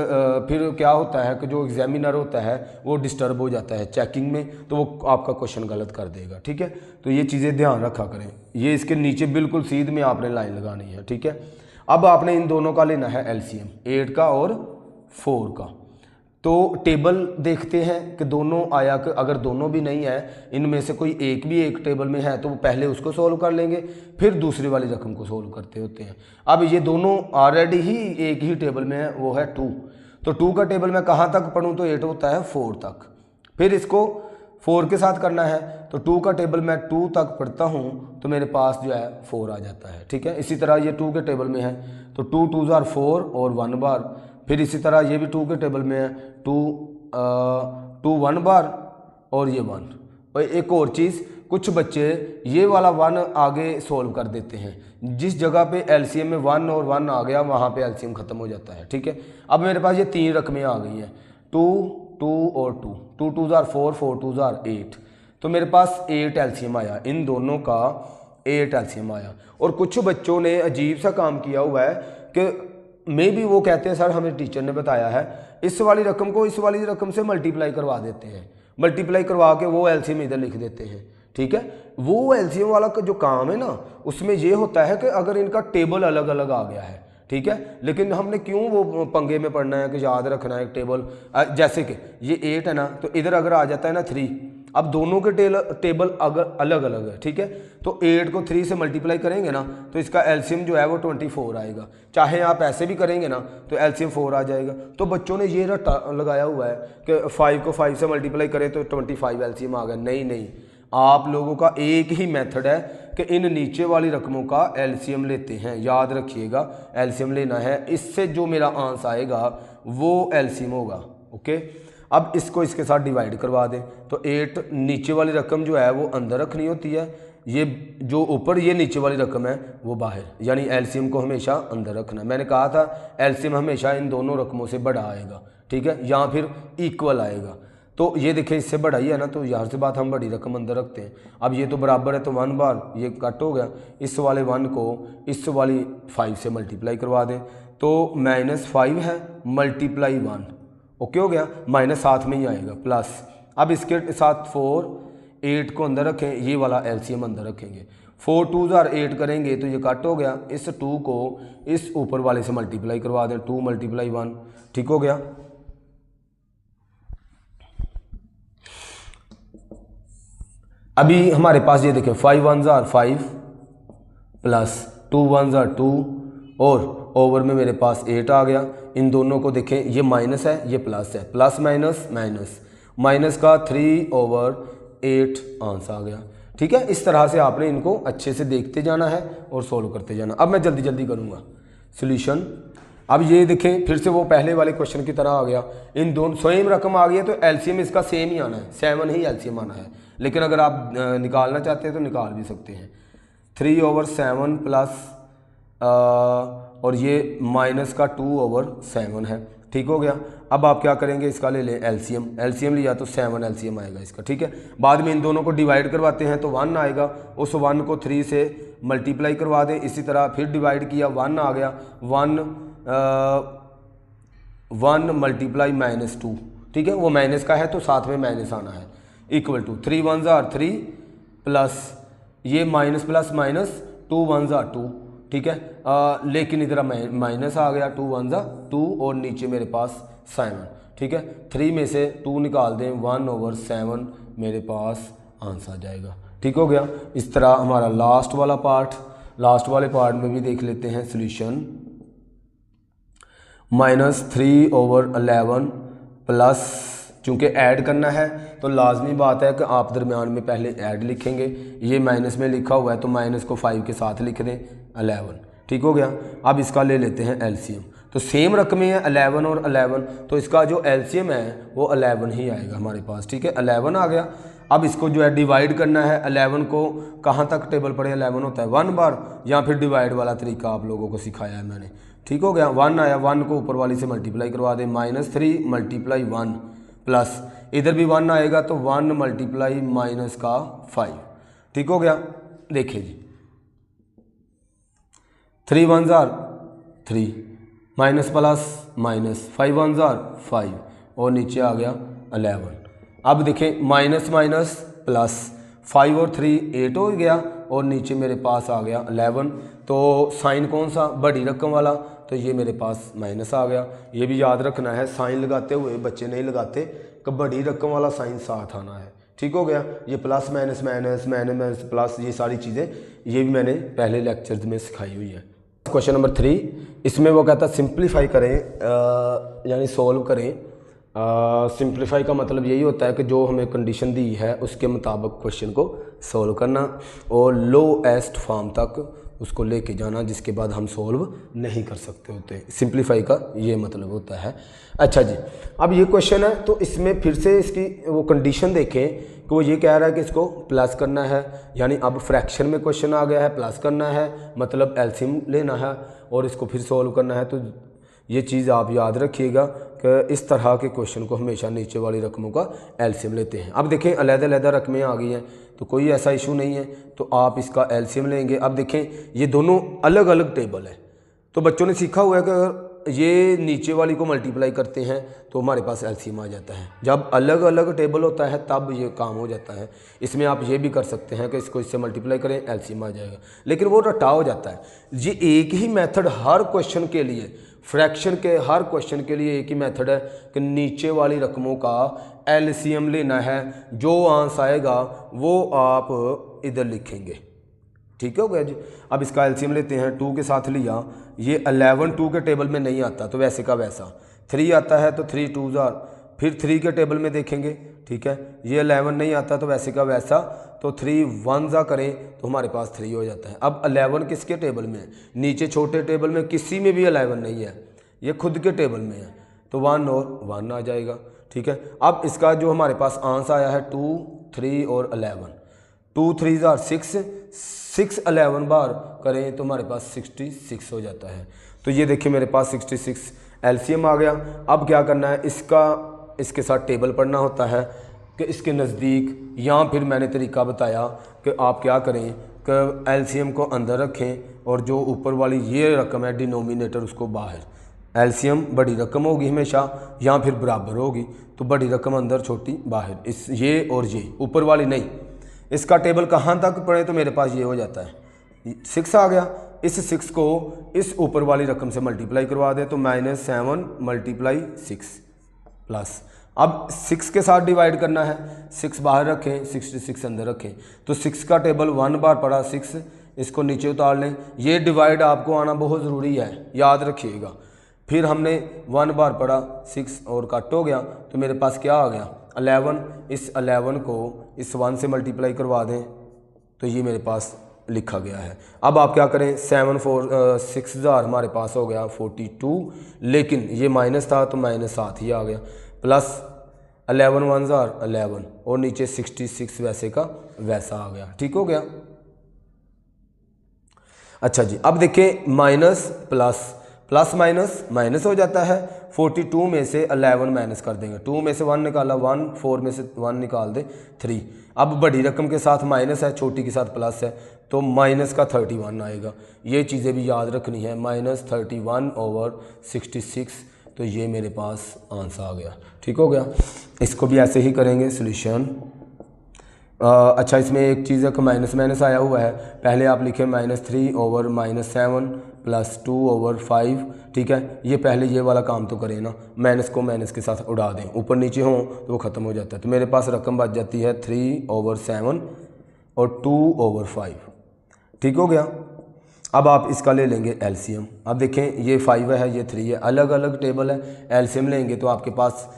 फिर क्या होता है कि जो एग्जामिनर होता है वो डिस्टर्ब हो जाता है चेकिंग में, तो वो आपका क्वेश्चन गलत कर देगा, ठीक है। तो ये चीज़ें ध्यान रखा करें। ये इसके नीचे बिल्कुल सीध में आपने लाइन लगानी है, ठीक है। अब आपने इन दोनों का लेना है एलसीएम, 8 का और 4 का। तो टेबल देखते हैं कि दोनों आया कि अगर दोनों भी नहीं है, इनमें से कोई एक भी एक टेबल में है, तो वो पहले उसको सोल्व कर लेंगे, फिर दूसरी वाली रकम को सोल्व करते होते हैं। अब ये दोनों ऑलरेडी ही एक ही टेबल में है, वो है 2। तो 2 का टेबल मैं कहाँ तक पढ़ूँ, तो 8 होता है 4 तक। फिर इसको 4 के साथ करना है, तो 2 का टेबल मैं 2 तक पढ़ता हूँ तो मेरे पास जो है 4 आ जाता है, ठीक है। इसी तरह ये 2 के टेबल में है, तो 2 2s are 4 और 1 बार। फिर इसी तरह ये भी 2 के टेबल में है, 2 1 बार और ये 1। और एक और चीज़, कुछ बच्चे ये वाला 1 आगे सोल्व कर देते हैं, जिस जगह पे एलसीएम में 1 और 1 आ गया वहाँ पे एलसीएम ख़त्म हो जाता है, ठीक है। अब मेरे पास ये 3 रकमें आ गई हैं, 2 2 और 2, 2 2s are 4, 4 2s are 8। तो मेरे पास 8 एलसीएम आया, इन दोनों का 8 एलसीएम आया। और कुछ बच्चों ने अजीब सा काम किया हुआ है कि मे भी वो कहते हैं सर हमें टीचर ने बताया है, इस वाली रकम को इस वाली रकम से मल्टीप्लाई करवा देते हैं, मल्टीप्लाई करवा के वो एलसीएम इधर लिख देते हैं, ठीक है। वो एलसीएम वाला का जो काम है ना, उसमें ये होता है कि अगर इनका टेबल अलग अलग आ गया है, ठीक है, लेकिन हमने क्यों वो पंगे में पढ़ना है कि याद रखना है टेबल। जैसे कि ये 8 है ना, तो इधर अगर आ जाता है ना 3, अब दोनों के टेबल अगर अलग अलग है, ठीक है, तो 8 को 3 से मल्टीप्लाई करेंगे ना, तो इसका एलसीएम जो है वो 24 आएगा। चाहे आप ऐसे भी करेंगे ना तो एलसीएम 4 आ जाएगा। तो बच्चों ने ये रट्टा लगाया हुआ है कि 5 को 5 से मल्टीप्लाई करें तो 25 एलसीएम आ गया। नहीं नहीं, आप लोगों का एक ही मेथड है कि इन नीचे वाली रकमों का एलसीएम लेते हैं, याद रखिएगा, एलसीएम लेना है। इससे जो मेरा आंसर आएगा वो एलसीएम होगा, ओके। अब इसको इसके साथ डिवाइड करवा दें, तो 8 नीचे वाली रकम जो है वो अंदर रखनी होती है, ये जो ऊपर ये नीचे वाली रकम है वो बाहर, यानी एलसीएम को हमेशा अंदर रखना। मैंने कहा था एलसीएम हमेशा इन दोनों रकमों से बड़ा आएगा, ठीक है, या फिर इक्वल आएगा। तो ये देखिए इससे बड़ा ही है ना, तो यहाँ से बात हम बड़ी रकम अंदर रखते हैं। अब ये तो बराबर है, तो 1 बार ये कट हो गया, इस वाले 1 को इस वाली 5 से मल्टीप्लाई करवा दें, तो -5 है मल्टीप्लाई 1, ओके हो गया, माइनस साथ में ही आएगा प्लस। अब इसके साथ 4 8 को अंदर रखें, ये वाला एलसीएम अंदर रखेंगे, 4 2s are 8 करेंगे तो ये कट हो गया, इस 2 को इस ऊपर वाले से मल्टीप्लाई करवा दें, 2 × 1, ठीक हो गया। अभी हमारे पास ये देखें 5 1s are 5 plus 2 1s are 2 और ओवर में मेरे पास 8 आ गया। इन दोनों को देखें, ये माइनस है ये प्लस है, प्लस माइनस माइनस, माइनस का 3/8 आंसर आ गया, ठीक है। इस तरह से आपने इनको अच्छे से देखते जाना है और सोल्व करते जाना। अब मैं जल्दी जल्दी करूँगा सॉल्यूशन। अब ये देखें फिर से वो पहले वाले क्वेश्चन की तरह आ गया, इन दोनों सेम रकम आ गई है तो एलसीएम इसका सेम ही आना है, 7 ही एलसीएम आना है। लेकिन अगर आप निकालना चाहते हैं तो निकाल भी सकते हैं, 3/7 प्लस और ये माइनस का 2/7 है, ठीक हो गया। अब आप क्या करेंगे, इसका ले लें एलसीएम, एलसीएम लिया तो 7 एलसीएम आएगा इसका, ठीक है। बाद में इन दोनों को डिवाइड करवाते हैं तो 1 आएगा, उस 1 को 3 से मल्टीप्लाई करवा दें, इसी तरह फिर डिवाइड किया 1 आ गया, 1 × -2, ठीक है, वो माइनस का है तो साथ में माइनस आना है, equal to 3 1s are 3 plus ये minus plus minus 2 1s are 2, ठीक है। लेकिन इधर माइनस आ गया, 2 1s are 2 और नीचे मेरे पास 7, ठीक है। 3 में से 2 निकाल दें, 1/7 मेरे पास आंसर आ जाएगा, ठीक हो गया। इस तरह हमारा लास्ट वाला पार्ट, लास्ट वाले पार्ट में भी देख लेते हैं सॉल्यूशन। -3/11 प्लस, चूँकि ऐड करना है तो लाजमी बात है कि आप दरमियान में पहले ऐड लिखेंगे, ये माइनस में लिखा हुआ है तो माइनस को 5 के साथ लिख दें 11, ठीक हो गया। अब इसका ले लेते हैं एलसीएम, तो सेम रकमें हैं 11 और 11, तो इसका जो एलसीएम है वो 11 ही आएगा हमारे पास। ठीक है, 11 आ गया। अब इसको जो है डिवाइड करना है। 11 को कहाँ तक टेबल पढ़े 11 होता है 1 बार, या फिर डिवाइड वाला तरीका आप लोगों को सिखाया है मैंने। ठीक हो गया, 1 आया, 1 को ऊपर वाली से मल्टीप्लाई करवा दें, -3 × 1 प्लस इधर भी 1 आएगा तो 1 × -5। ठीक हो गया, देखिए जी 3 1 3 माइनस प्लस माइनस 5 1 5 और नीचे आ गया 11। अब देखें माइनस माइनस प्लस 5 और 3 8 हो गया और नीचे मेरे पास आ गया 11। तो साइन कौन सा, बड़ी रकम वाला, तो ये मेरे पास माइनस आ गया। ये भी याद रखना है, साइन लगाते हुए बच्चे नहीं लगाते कि बड़ी रकम वाला साइन साथ आना है। ठीक हो गया, ये plus minus minus minus plus ये सारी चीज़ें ये भी मैंने पहले लेक्चर्स में सिखाई हुई है। क्वेश्चन नंबर 3, इसमें वो कहता है सिंप्लीफाई करें, यानी सोल्व करें। सिंप्लीफाई का मतलब यही होता है कि जो हमें कंडीशन दी है उसके मुताबिक क्वेश्चन को सोल्व करना और लोएस्ट फॉर्म तक उसको लेके जाना, जिसके बाद हम सोल्व नहीं कर सकते होते। सिंप्लीफाई का ये मतलब होता है। अच्छा जी, अब ये क्वेश्चन है तो इसमें फिर से इसकी वो कंडीशन देखें कि वो ये कह रहा है कि इसको प्लस करना है, यानी अब फ्रैक्शन में क्वेश्चन आ गया है, प्लस करना है मतलब एलसीएम लेना है और इसको फिर सोल्व करना है। तो ये चीज़ आप याद रखिएगा कि इस तरह के क्वेश्चन को हमेशा नीचे वाली रकमों का एलसीएम लेते हैं। अब देखें अलग-अलग रकमें आ गई हैं तो कोई ऐसा इशू नहीं है, तो आप इसका एलसीएम लेंगे। अब देखें ये दोनों अलग अलग टेबल है, तो बच्चों ने सीखा हुआ है कि अगर ये नीचे वाली को मल्टीप्लाई करते हैं तो हमारे पास एलसीएम आ जाता है। जब अलग अलग टेबल होता है तब ये काम हो जाता है। इसमें आप ये भी कर सकते हैं कि इसको इससे मल्टीप्लाई करें, एलसीएम आ जाएगा, लेकिन वो रटा हो जाता है। ये एक ही मेथड हर क्वेश्चन के लिए, फ्रैक्शन के हर क्वेश्चन के लिए एक ही मेथड है कि नीचे वाली रकमों का एलसीएम लेना है। जो आंसर आएगा वो आप इधर लिखेंगे। ठीक हो गया जी। अब इसका एलसीएम लेते हैं, 2 के साथ लिया, ये 11 2 के टेबल में नहीं आता तो वैसे का वैसा, 3 आता है तो 3 2 फिर 3 के टेबल में देखेंगे। ठीक है, ये 11 नहीं आता तो वैसे का वैसा, तो 3 1 करें तो हमारे पास 3 हो जाता है। अब 11 किसके टेबल में है, नीचे छोटे टेबल में किसी में भी 11 नहीं है, ये खुद के टेबल में है, तो 1 और 1 आ जाएगा। ठीक है, अब इसका जो हमारे पास आंसर आया है 2 3 और 11, 2 3 6 11 बार करें तो हमारे पास 66 हो जाता है। तो ये देखिए मेरे पास 66 एलसीएम आ गया। अब क्या करना है, इसके साथ टेबल पढ़ना होता है कि इसके नज़दीक, या फिर मैंने तरीका बताया कि आप क्या करें कि एलसीएम को अंदर रखें और जो ऊपर वाली ये रकम है डिनोमिनेटर उसको बाहर। एलसीएम बड़ी रकम होगी हमेशा या फिर बराबर होगी, तो बड़ी रकम अंदर छोटी बाहर, इस ये और ये ऊपर वाली नहीं। इसका टेबल कहाँ तक पढ़े तो मेरे पास ये हो जाता है 6 आ गया। इस 6 को इस ऊपर वाली रकम से मल्टीप्लाई करवा दे तो -7 × 6 प्लस, अब 6 के साथ डिवाइड करना है, 6 बाहर रखें 66 अंदर रखें, तो 6 का टेबल 1 बार पढ़ा 6, इसको नीचे उतार लें। ये डिवाइड आपको आना बहुत ज़रूरी है, याद रखिएगा। फिर हमने 1 बार पढ़ा 6 और कट हो गया, तो मेरे पास क्या आ गया 11। इस 11 को इस 1 से मल्टीप्लाई करवा दें तो ये मेरे पास लिखा गया है। अब आप क्या करें, 7 4 6000 हमारे पास हो गया 42, लेकिन ये माइनस था तो -7 ही आ गया, प्लस 11 1 11 और नीचे 66 वैसे का वैसा आ गया। ठीक हो गया। अच्छा जी, अब देखें minus plus, plus minus minus हो जाता है। 42 में से 11 माइनस कर देंगे, 2 में से 1 निकाला 1, 4 में से 1 निकाल दे 3। अब बड़ी रकम के साथ माइनस है, छोटी के साथ प्लस है, तो माइनस का 31 आएगा। ये चीज़ें भी याद रखनी है, -31/66, तो ये मेरे पास आंसर आ गया। ठीक हो गया। इसको भी ऐसे ही करेंगे सोल्यूशन। अच्छा, इसमें एक चीज़ है कि माइनस माइनस आया हुआ है, पहले आप लिखें -3/-7 + 2/5। ठीक है, ये पहले ये वाला काम तो करें ना, माइनस को माइनस के साथ उड़ा दें, ऊपर नीचे हों तो वो ख़त्म हो जाता है। तो मेरे पास रकम बच जाती है 3/7 और 2/5। ठीक हो गया। अब आप इसका ले लेंगे एलसीएम। अब देखें ये 5 है, ये 3 है, अलग अलग टेबल है, एलसीएम लेंगे तो आपके पास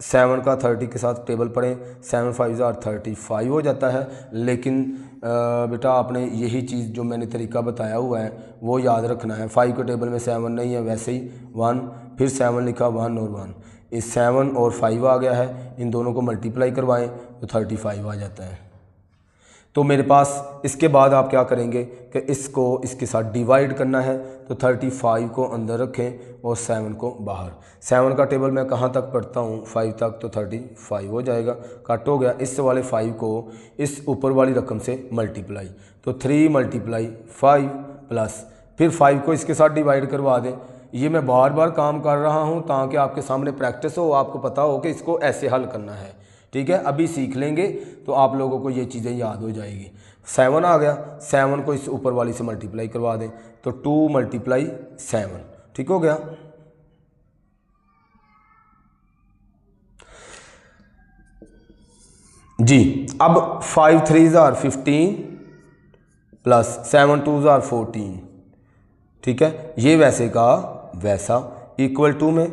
7 का 30 के साथ टेबल पढ़ें, 7 5 ज़ार 35 हो जाता है। लेकिन बेटा आपने यही चीज़ जो मैंने तरीका बताया हुआ है वो याद रखना है। 5 के टेबल में 7 नहीं है, वैसे ही 1, फिर 7 लिखा 1 और 1, इस 7 और 5 आ गया है, इन दोनों को मल्टीप्लाई करवाएं तो 35 आ जाता है। तो मेरे पास इसके बाद आप क्या करेंगे कि इसको इसके साथ डिवाइड करना है, तो 35 को अंदर रखें और 7 को बाहर। 7 का टेबल मैं कहाँ तक पढ़ता हूँ, 5 तक, तो 35 हो जाएगा, कट हो गया। इस वाले 5 को इस ऊपर वाली रकम से मल्टीप्लाई, तो 3 × 5 प्लस फिर 5 को इसके साथ डिवाइड करवा दें। ये मैं बार बार काम कर रहा हूँ ताकि आपके सामने प्रैक्टिस हो, आपको पता हो कि इसको ऐसे हल करना है। ठीक है, अभी सीख लेंगे तो आप लोगों को ये चीज़ें याद हो जाएगी। 7 आ गया, 7 को इस ऊपर वाली से मल्टीप्लाई करवा दें, तो 2 × 7, ठीक हो गया। जी, अब 5 3 ज़ार 15 प्लस 7 2 ज़ार 14, ठीक है, ये वैसे का वैसा इक्वल टू में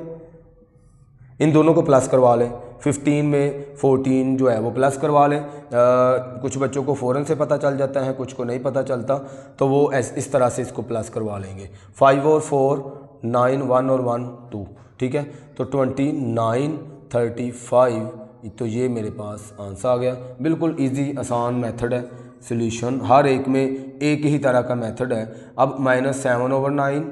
इन दोनों को प्लस करवा लें। 15 में 14 जो है वो प्लस करवा लें। कुछ बच्चों को फ़ौरन से पता चल जाता है, कुछ को नहीं पता चलता, तो वो इस तरह से इसको प्लस करवा लेंगे। 5 और 4 9, 1 और 1 2, ठीक है, तो 29 35, तो ये मेरे पास आंसर आ गया। बिल्कुल इजी आसान मेथड है, सॉल्यूशन हर एक में एक ही तरह का मेथड है। अब -7/9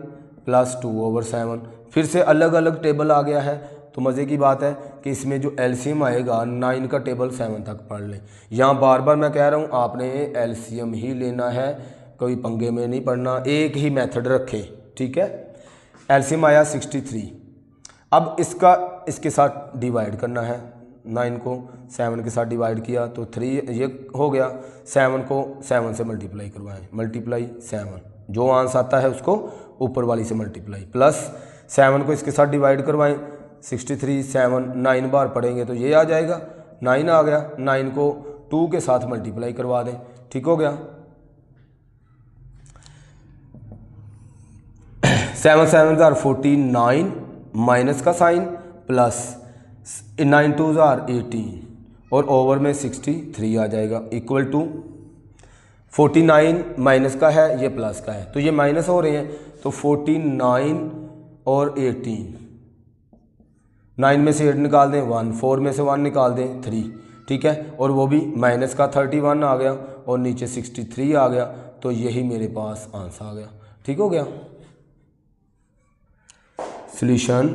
प्लस 2/7, फिर से अलग अलग टेबल आ गया है। तो मज़े की बात है कि इसमें जो एलसीएम आएगा 9 का टेबल 7 तक पढ़ लें। यहाँ बार बार मैं कह रहा हूँ आपने एलसीएम ही लेना है, कोई पंगे में नहीं पढ़ना, एक ही मेथड रखें, ठीक है। एलसीएम आया 63। अब इसके साथ डिवाइड करना है, 9 को 7 के साथ डिवाइड किया तो 3 ये हो गया। 7 को 7 से मल्टीप्लाई करवाएं, मल्टीप्लाई 7, जो आंसर आता है उसको ऊपर वाली से मल्टीप्लाई, प्लस 7 को इसके साथ डिवाइड करवाएं, 63 7 9 बार पढ़ेंगे तो ये आ जाएगा, 9 आ गया। 9 को 2 के साथ मल्टीप्लाई करवा दें, ठीक हो गया। 7 7 ज़ार 49 माइनस का साइन प्लस 9 2 ज़ार 18 और ओवर में 63 आ जाएगा, इक्वल टू 49 माइनस का है, ये प्लस का है, तो ये माइनस हो रहे हैं, तो 49 और 18, 9 में से 8 निकाल दें 1, 4 में से 1 निकाल दें 3, ठीक है, और वो भी माइनस का 31 आ गया और नीचे 63 आ गया, तो यही मेरे पास आंसर आ गया, ठीक हो गया। सॉल्यूशन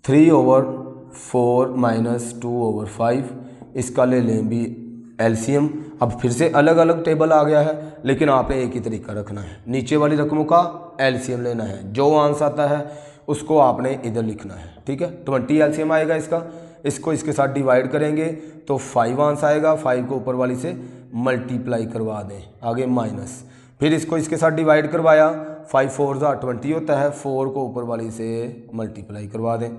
3/4 माइनस 2/5, इसका ले लें भी एलसीएम। अब फिर से अलग अलग टेबल आ गया है, लेकिन आपने एक ही तरीका रखना है, नीचे वाली रकमों का एलसीएम लेना है, जो आंसर आता है उसको आपने इधर लिखना है, ठीक है। 20 एलसीएम आएगा इसका, इसको इसके साथ डिवाइड करेंगे तो 5 आंसर आएगा, 5 को ऊपर वाली से मल्टीप्लाई करवा दें, आगे माइनस, फिर इसको इसके साथ डिवाइड करवाया, 5 4 ज़ार 20 होता है, 4 को ऊपर वाली से मल्टीप्लाई करवा दें,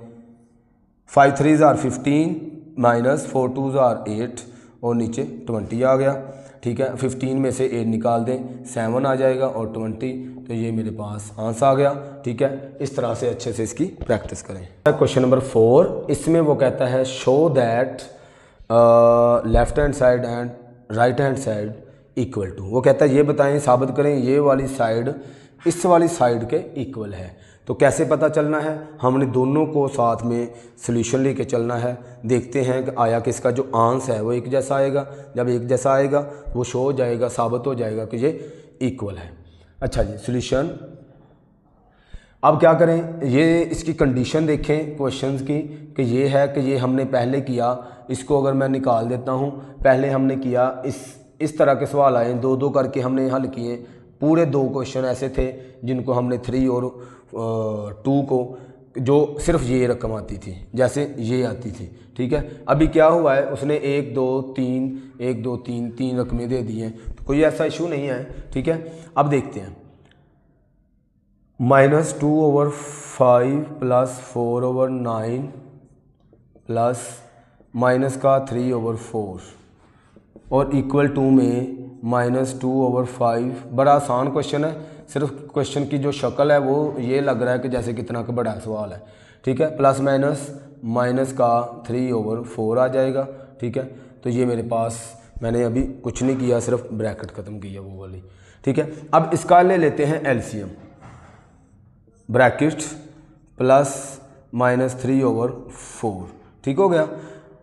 5 3 ज़ार 15 माइनस 4 2 ज़ार 8 और नीचे 20 आ गया, ठीक है। 15 में से 8 निकाल दें, 7 आ जाएगा और 20, तो ये मेरे पास आंसर आ गया, ठीक है। इस तरह से अच्छे से इसकी प्रैक्टिस करें। क्वेश्चन नंबर 4, इसमें वो कहता है show that left hand side and right hand side equal to, वो कहता है ये बताएं, साबित करें ये वाली साइड इस वाली साइड के इक्वल है। तो कैसे पता चलना है, हमने दोनों को साथ में सॉल्यूशन लेके चलना है। देखते हैं कि आया कि इसका जो आंसर है वो एक जैसा आएगा, जब एक जैसा आएगा वो शो हो जाएगा, साबित हो जाएगा कि ये इक्वल है। अच्छा जी, सॉल्यूशन अब क्या करें, ये इसकी कंडीशन देखें क्वेश्चंस की कि ये है कि ये हमने पहले किया, इसको अगर मैं निकाल देता हूँ, पहले हमने किया इस तरह के सवाल आए, 2-2 करके हमने हल किए, पूरे 2 क्वेश्चन ऐसे थे जिनको हमने 3 और 2 को जो सिर्फ ये रकम आती थी, जैसे ये आती थी, ठीक है। अभी क्या हुआ है, उसने 1 2 3 1 2 3 3 रकमें दे दी हैं, तो कोई ऐसा इशू नहीं है, ठीक है। अब देखते हैं, -2/5 प्लस 4/9 प्लस माइनस का 3/4 और इक्वल टू में -2/5। बड़ा आसान क्वेश्चन है, सिर्फ क्वेश्चन की जो शक्ल है वो ये लग रहा है कि जैसे कितना का बड़ा सवाल है, ठीक है। प्लस माइनस माइनस का 3/4 आ जाएगा। ठीक है, तो ये मेरे पास मैंने अभी कुछ नहीं किया, सिर्फ ब्रैकेट ख़त्म किया वो वाली। ठीक है, अब इसका ले लेते हैं एलसीएम, ब्रैकेट प्लस माइनस 3/4। ठीक हो गया।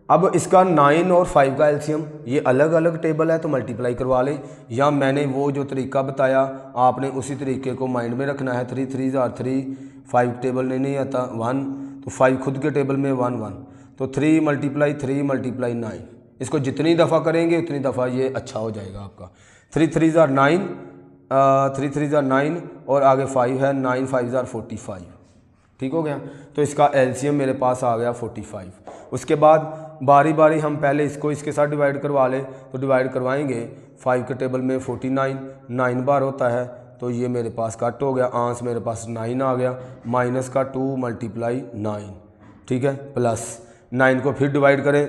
अब इसका 9 और 5 का एलसीएम, ये अलग अलग टेबल है तो मल्टीप्लाई करवा लें, या मैंने वो जो तरीका बताया आपने उसी तरीके को माइंड में रखना है। 3 3 ज़ार 3, 5 टेबल नहीं आता 1, तो 5 खुद के टेबल में 1 1, तो 3 × 3 × 9, इसको जितनी दफ़ा करेंगे उतनी दफ़ा ये अच्छा हो जाएगा आपका। 3 3 ज़ार 9, 3 3 ज़ार 9 और आगे 5 है, 9 5 ज़ार 45। ठीक हो गया, तो इसका एलसीएम मेरे पास आ गया 45। उसके बाद बारी बारी हम पहले इसको इसके साथ डिवाइड करवा लें, तो डिवाइड करवाएंगे 5 के टेबल में 49, 9 बार होता है, तो ये मेरे पास कट हो गया, आंस मेरे पास 9 आ गया, माइनस का 2 × 9। ठीक है, प्लस 9 को फिर डिवाइड करें,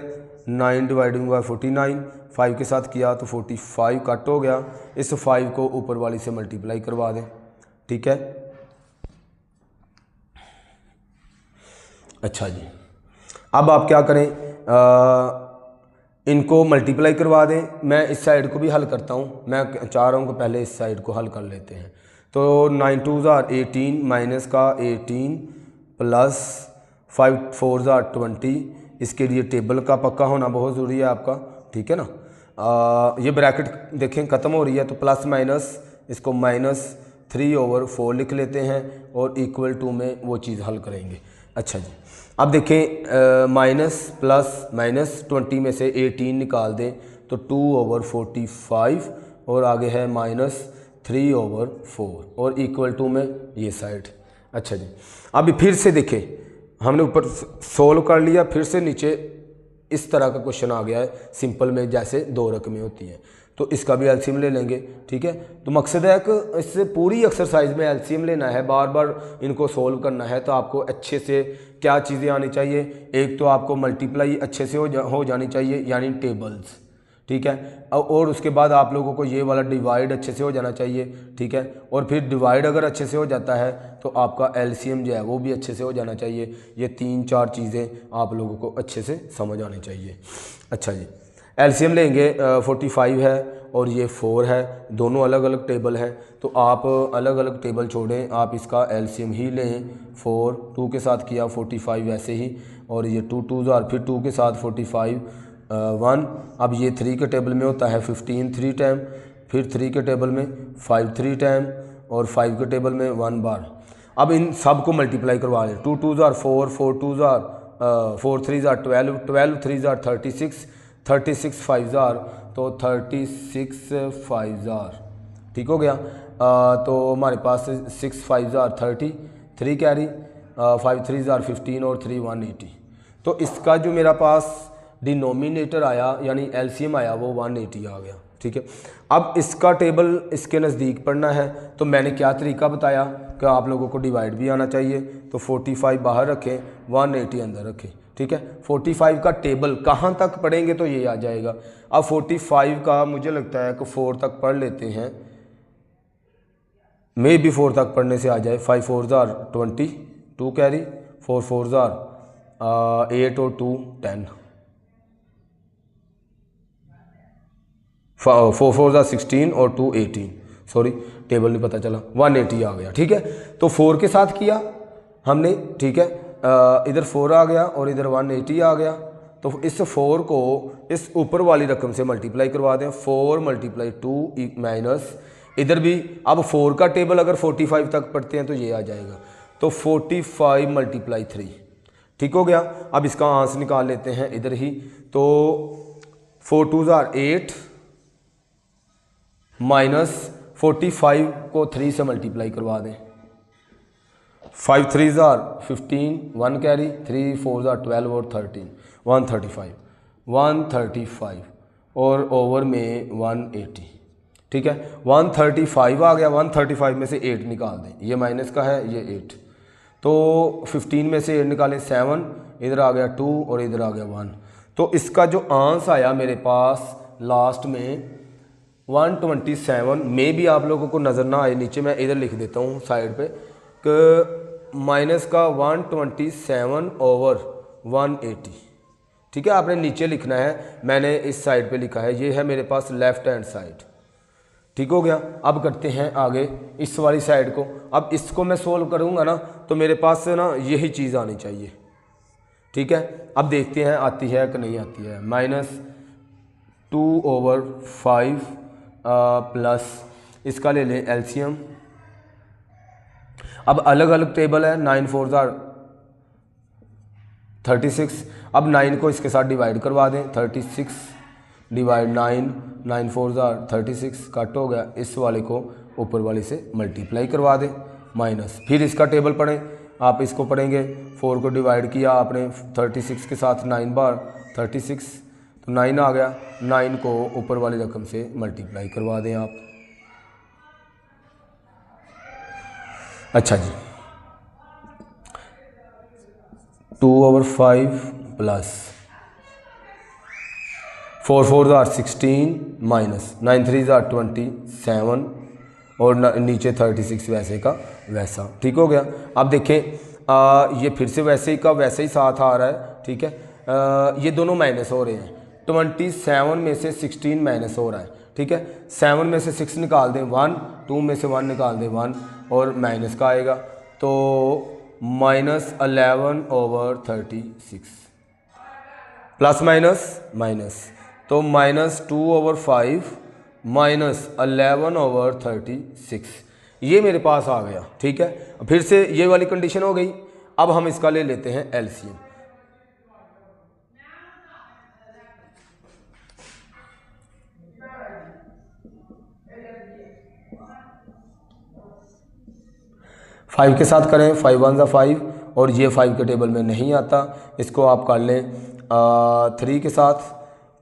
9 डिवाइडिंग बाय 49, 5 के साथ किया तो 45 कट हो गया, इस 5 को ऊपर वाली से मल्टीप्लाई करवा दें। ठीक है, अच्छा जी, अब आप क्या करें, इनको मल्टीप्लाई करवा दें। मैं इस साइड को भी हल करता हूँ, मैं चाह रहा हूँ कि पहले इस साइड को हल कर लेते हैं। तो 9 2 ज़ार 18 माइनस का 18 प्लस 5 4 ज़ार 20, इसके लिए टेबल का पक्का होना बहुत ज़रूरी है आपका। ठीक है ना, ये ब्रैकेट देखें ख़त्म हो रही है, तो प्लस माइनस इसको -3/4 लिख लेते हैं और इक्वल टू में वो चीज़ हल करेंगे। अच्छा जी, अब देखें माइनस प्लस -20 में से 18 निकाल दें तो 2/45 और आगे है -3/4 और इक्वल टू में ये साइड। अच्छा जी, अभी फिर से देखें, हमने ऊपर सोल्व कर लिया, फिर से नीचे इस तरह का क्वेश्चन आ गया है सिंपल में, जैसे 2 रकमें होती हैं, तो इसका भी एलसीएम ले लेंगे। ठीक है, तो मकसद है कि इससे पूरी एक्सरसाइज में एलसीएम लेना है, बार बार इनको सोल्व करना है। तो आपको अच्छे से क्या चीज़ें आनी चाहिए, एक तो आपको मल्टीप्लाई अच्छे से हो जानी चाहिए, यानी टेबल्स। ठीक है, और उसके बाद आप लोगों को ये वाला डिवाइड अच्छे से हो जाना चाहिए। ठीक है, और फिर डिवाइड अगर अच्छे से हो जाता है तो आपका एलसीएम जो है वो भी अच्छे से हो जाना चाहिए। ये 3-4 चीज़ें आप लोगों को अच्छे से समझ आनी चाहिए। अच्छा जी, एलसीएम लेंगे, 45 है और ये 4 है, दोनों अलग अलग टेबल हैं, तो आप अलग अलग टेबल छोड़ें, आप इसका एलसीएम ही लें। 4 2 के साथ किया, 45 वैसे ही, और ये 2 2 ज़ार फिर 2 के साथ 45 1। अब ये 3 के टेबल में होता है 15 3 टाइम, फिर 3 के टेबल में 5 3 टाइम और 5 के टेबल में 1 बार। अब इन सब को मल्टीप्लाई करवा लें, 2 2 ज़ार 4, 4 2 ज़ार 4 3 ज़ार 12, 12 3 ज़ार 36, 36 5 ज़ार, तो 36 5 ज़ार। ठीक हो गया, तो हमारे पास 6 5 ज़ार 30, 3 कैरी, 5 3 ज़ार 15 और 3 180। तो इसका जो मेरा पास डिनोमिनेटर आया यानी एलसीएम आया वो 180 आ गया। ठीक है, अब इसका टेबल इसके नज़दीक पढ़ना है, तो मैंने क्या तरीका बताया कि आप लोगों को डिवाइड भी आना चाहिए, तो 45 बाहर रखें, 180 अंदर रखें। ठीक है, 45 का टेबल कहाँ तक पढ़ेंगे तो ये आ जाएगा। अब 45 का मुझे लगता है कि 4 तक पढ़ लेते हैं, मे भी 4 तक पढ़ने से आ जाए। 5 4 ज़ार 20, 2 कैरी, 4 4 ज़ार 8 और 2 10, 4 4 ज़ार 16 और 2 18, सॉरी टेबल नहीं पता चला, 180 आ गया। ठीक है, तो 4 के साथ किया हमने। ठीक है, इधर 4 आ गया और इधर 180 आ गया, तो इस 4 को इस ऊपर वाली रकम से मल्टीप्लाई करवा दें, 4 × 2 माइनस इधर भी। अब 4 का टेबल अगर 45 तक पढ़ते हैं तो ये आ जाएगा, तो 45 × 3। ठीक हो गया, अब इसका आंसर निकाल लेते हैं इधर ही, तो 4 2 ज़ार 8 माइनस 45 को 3 से मल्टीप्लाई करवा दें, 5 3 ज़ार 15, 1 कैरी, 3 4 ज़ार 12 और 13, 135 और ओवर में 180। ठीक है, 135 आ गया, 135 में से 8 निकाल दें, ये माइनस का है ये 8, तो 15 में से 8 निकालें 7, इधर आ गया 2 और इधर आ गया 1। तो इसका जो आंसर आया मेरे पास लास्ट में 127 में भी आप लोगों को नज़र ना आए, नीचे मैं इधर लिख देता हूँ साइड पे कि माइनस का 127 ओवर 180। ठीक है, आपने नीचे लिखना है, मैंने इस साइड पे लिखा है, ये है मेरे पास लेफ्ट हैंड साइड। ठीक हो गया। अब करते हैं आगे इस वाली साइड को। अब इसको मैं सोल्व करूँगा ना तो मेरे पास ना यही चीज़ आनी चाहिए। ठीक है, अब देखते हैं आती है कि नहीं आती है। -2/5 प्लस इसका ले लें एलसीएम। अब अलग अलग टेबल है, 9 4 36। अब 9 को इसके साथ डिवाइड करवा दें, 36 डिवाइड 9, 9 4 36 कट हो गया। इस वाले को ऊपर वाले से मल्टीप्लाई करवा दें माइनस, फिर इसका टेबल पढ़ें। आप इसको पढ़ेंगे, 4 को डिवाइड किया आपने 36 के साथ 9 बार 36, तो 9 आ गया। 9 को ऊपर वाली रकम से मल्टीप्लाई करवा दें आप। अच्छा जी, 2/5 प्लस 4 4 16 माइनस 9 3 27 और नीचे 36 वैसे का वैसा। ठीक हो गया। अब देखें ये फिर से वैसे ही का वैसे ही साथ आ रहा है। ठीक है, ये दोनों माइनस हो रहे हैं। 27 में से 16 माइनस हो रहा है। ठीक है, 7 में से 6 निकाल दें 1, 2 में से 1 निकाल दें 1 और माइनस का आएगा, तो -11/36 प्लस माइनस माइनस, तो -2/5 -11/36 ये मेरे पास आ गया। ठीक है, फिर से ये वाली कंडीशन हो गई। अब हम इसका ले लेते हैं एलसीएम। फाइव के साथ करें, 5 1 5 और ये 5 के टेबल में नहीं आता। इसको आप कर लें 3 के साथ,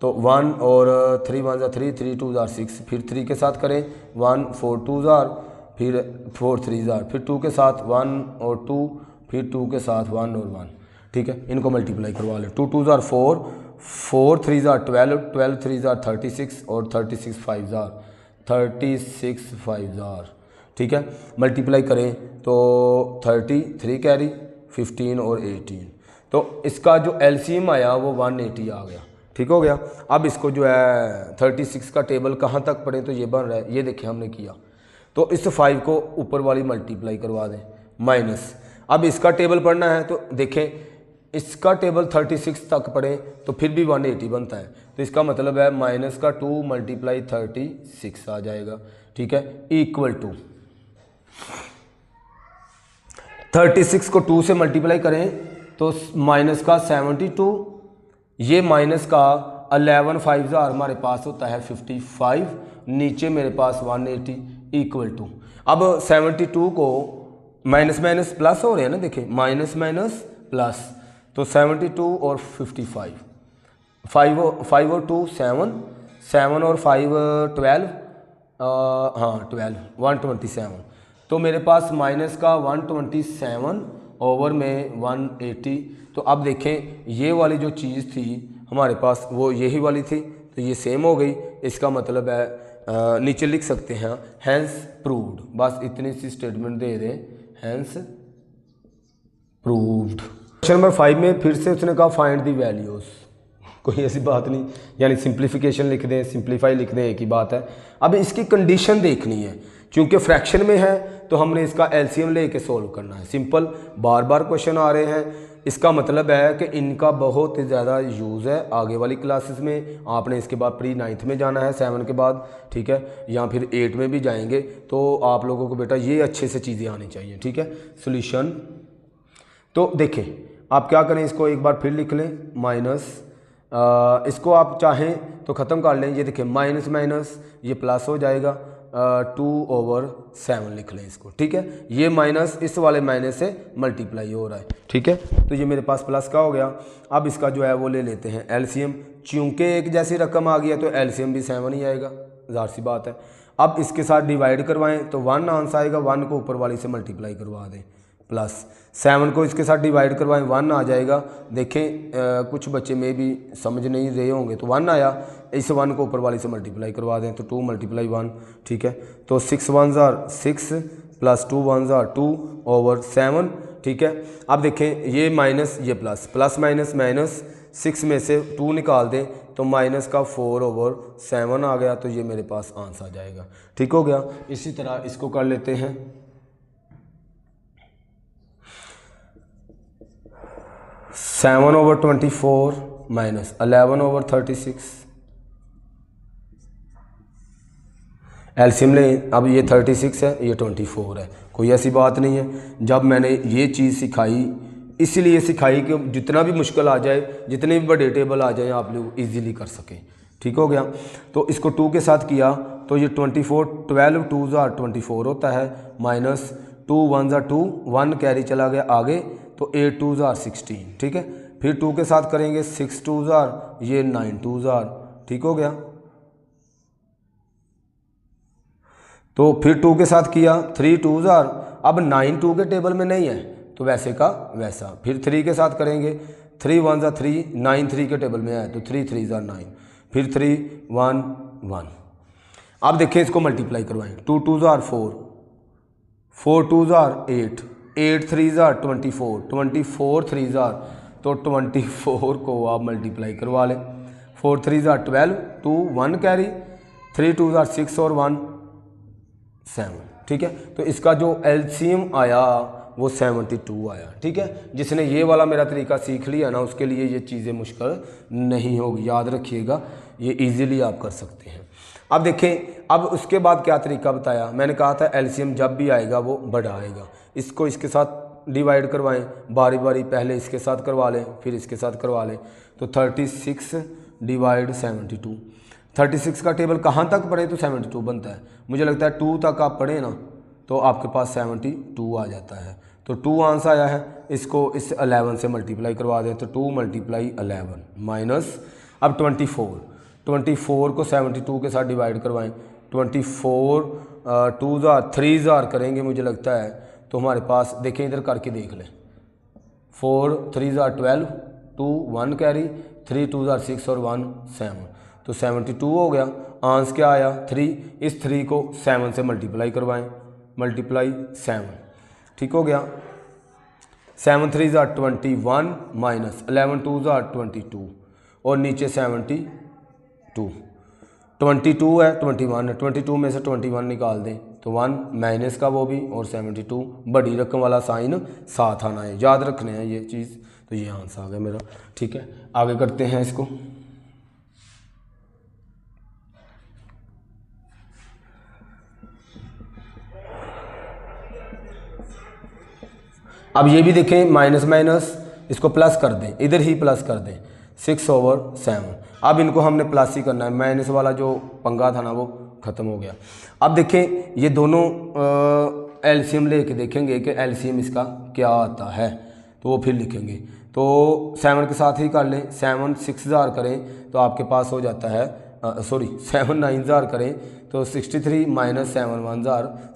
तो 1 और 3 1 3, 3 2 6, फिर 3 के साथ करें 1 4 2 फिर 4 3 फिर 2 के साथ 1 और 2, फिर 2 के साथ 1 और 1। ठीक है, इनको मल्टीप्लाई करवा लें। 2 2 4, 4 3 12, 12 3 36 और 36 5 36 5। ठीक है, मल्टीप्लाई करें तो 33 कैरी 15 और 18, तो इसका जो एलसीएम आया वो 180 आ गया। ठीक हो गया। अब इसको जो है 36 का टेबल कहाँ तक पढ़ें, तो ये बन रहा है, ये देखिए हमने किया। तो इस 5 को ऊपर वाली मल्टीप्लाई करवा दें माइनस। अब इसका टेबल पढ़ना है तो देखें, इसका टेबल 36 तक पढ़ें तो फिर भी 180 बनता है, तो इसका मतलब है माइनस का 2 × 36 आ जाएगा। ठीक है, इक्वल टू 36 को 2 से मल्टीप्लाई करें तो माइनस का 72, ये माइनस का 11 5 हमारे पास होता है 55, नीचे मेरे पास 180 इक्वल टू। अब 72 को माइनस माइनस प्लस हो रहे हैं ना, देखें माइनस माइनस प्लस, तो 72 और 55, 5 और 2 7, 7 और 5 12, हाँ 12 127, तो मेरे पास माइनस का 127 ओवर में 180। तो अब देखें ये वाली जो चीज़ थी हमारे पास वो यही वाली थी, तो ये सेम हो गई। इसका मतलब है नीचे लिख सकते हैं हैंस प्रूव्ड, बस इतनी सी स्टेटमेंट दे दें, हैंस प्रूव्ड। क्वेश्चन नंबर 5 में फिर से उसने कहा फाइंड दी वैल्यूज़, कोई ऐसी बात नहीं, यानी सिंप्लीफिकेशन लिख दें, सिंप्लीफाई लिख दें, एक ही बात है। अब इसकी कंडीशन देखनी है, क्योंकि फ्रैक्शन में है तो हमने इसका एलसीएम लेके सोल्व करना है। सिंपल, बार बार क्वेश्चन आ रहे हैं, इसका मतलब है कि इनका बहुत ज़्यादा यूज़ है आगे वाली क्लासेस में। आपने इसके बाद प्री 9th में जाना है 7 के बाद, ठीक है, या फिर 8 में भी जाएंगे, तो आप लोगों को बेटा ये अच्छे से चीज़ें आनी चाहिए। ठीक है, सोल्यूशन तो देखें, आप क्या करें, इसको एक बार फिर लिख लें माइनस, इसको आप चाहें तो ख़त्म कर लें, ये देखें माइनस माइनस ये प्लस हो जाएगा, 2/7 लिख लें इसको। ठीक है, ये माइनस इस वाले माइनस से मल्टीप्लाई हो रहा है। ठीक है, तो ये मेरे पास प्लस का हो गया। अब इसका जो है वो ले लेते हैं एलसीएम, चूँकि एक जैसी रकम आ गया तो एलसीएम भी 7 ही आएगा, ज़ाहिर सी बात है। अब इसके साथ डिवाइड करवाएं तो 1 आंसर आएगा, 1 को ऊपर वाली से मल्टीप्लाई करवा दें, प्लस 7 को इसके साथ डिवाइड करवाएं 1 आ जाएगा। देखें कुछ बच्चे में भी समझ नहीं रहे होंगे, तो 1 आया, इस 1 को ऊपर वाली से मल्टीप्लाई करवा दें तो 2 × 1। ठीक है, तो 6 1 6 प्लस 2 1 2/7, ठीक है। अब देखें ये माइनस ये प्लस, प्लस माइनस माइनस, 6 में से 2 निकाल दें तो माइनस का 4/7 आ गया, तो ये मेरे पास आंसर आ जाएगा। ठीक हो गया। इसी तरह इसको कर लेते हैं। 7/24 माइनस 11/36, एलसीएम लें। अब ये 36 है, ये 24 है, कोई ऐसी बात नहीं है। जब मैंने ये चीज़ सिखाई इसलिए सिखाई कि जितना भी मुश्किल आ जाए, जितने भी बड़े टेबल आ जाए, आप लोग इजीली कर सकें। ठीक हो गया। तो इसको 2 के साथ किया तो ये 24, 12 2 24 होता है, माइनस 2 1 2, 1 कैरी चला गया आगे, तो 8 2 16। ठीक है। फिर 2 के साथ करेंगे 6 2 ये 9 2। ठीक हो गया। तो फिर 2 के साथ किया 3 2 अब 9 2 के टेबल में नहीं है तो वैसे का वैसा। फिर 3 के साथ करेंगे 3 1 3, 9 3 के टेबल में है तो 3 3 9, फिर 3 1 1। अब देखिए इसको मल्टीप्लाई करवाएं। 2 2 4, 4 2 8, 8 3 24, 24 3 तो 24 को आप मल्टीप्लाई करवा लें। 4 3 12, 2 1 कैरी, 3 2 6 और 1 7। ठीक है। तो इसका जो एलसीएम आया वो 72 आया। ठीक है। जिसने ये वाला मेरा तरीका सीख लिया ना, उसके लिए ये चीज़ें मुश्किल नहीं होगी, याद रखिएगा, ये इजीली आप कर सकते हैं। अब देखें, अब उसके बाद क्या तरीका बताया, मैंने कहा था एलसीएम जब भी आएगा वो बड़ा आएगा। इसको इसके साथ डिवाइड करवाएं, बारी बारी पहले इसके साथ करवा लें फिर इसके साथ करवा लें। तो 36 डिवाइड 72, 36 का टेबल कहाँ तक पढ़े तो 72 बनता है। मुझे लगता है 2 तक आप पढ़े ना तो आपके पास 72 आ जाता है। तो 2 आंसर आया है। इसको इस 11 से मल्टीप्लाई करवा दें तो 2 × 11 माइनस, अब 24 को 72 के साथ डिवाइड करवाएं। 24 2 3 करेंगे मुझे लगता है, तो हमारे पास देखें, इधर करके देख लें। 4 3 12, 2 1 कैरी, 3 2 6 और 1 7, तो 72 हो गया। आंसर क्या आया 3। इस 3 को 7 से मल्टीप्लाई करवाएं, मल्टीप्लाई 7। ठीक हो गया। 7 3 21 माइनस 11 2 22 और नीचे 72, 22 है 21 है, 22 में से 21 निकाल दें तो 1 माइनस का वो भी और 72, बड़ी रकम वाला साइन साथ आना है, याद रखने हैं ये चीज़। तो ये आंसर आ गया मेरा। ठीक है। आगे करते हैं इसको। अब ये भी देखें, माइनस माइनस इसको प्लस कर दें, इधर ही प्लस कर दें, 6/7। अब इनको हमने प्लस ही करना है, माइनस वाला जो पंगा था ना वो ख़त्म हो गया। अब देखें ये दोनों एलसीएम लेके देखेंगे कि एलसीएम इसका क्या आता है, तो वो फिर लिखेंगे। तो 7 के साथ ही कर लें, 7 6 करें तो आपके पास हो जाता है 7 9 करें तो 63 माइनस 7 1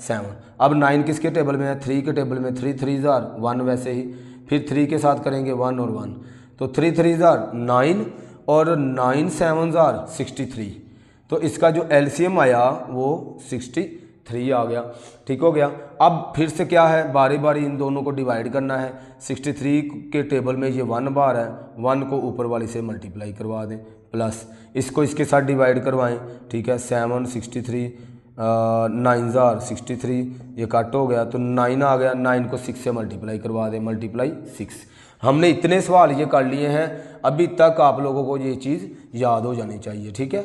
7। अब 9 किसके टेबल में है, 3 के टेबल में, 3 3 1 वैसे ही, फिर 3 के साथ करेंगे 1 और 1, तो 3 3 9 और 9 7 63। तो इसका जो एलसीएम आया वो 63 आ गया। ठीक हो गया। अब फिर से क्या है, बारी बारी इन दोनों को डिवाइड करना है। 63 के टेबल में ये 1 बार है, 1 को ऊपर वाली से मल्टीप्लाई करवा दें, प्लस इसको इसके साथ डिवाइड करवाएं। ठीक है। 7 63 9 63, ये कट हो गया तो 9 आ गया, 9 को 6 से मल्टीप्लाई करवा दें, मल्टीप्लाई 6। हमने इतने सवाल ये कर लिए हैं, अभी तक आप लोगों को ये चीज़ याद हो जानी चाहिए। ठीक है।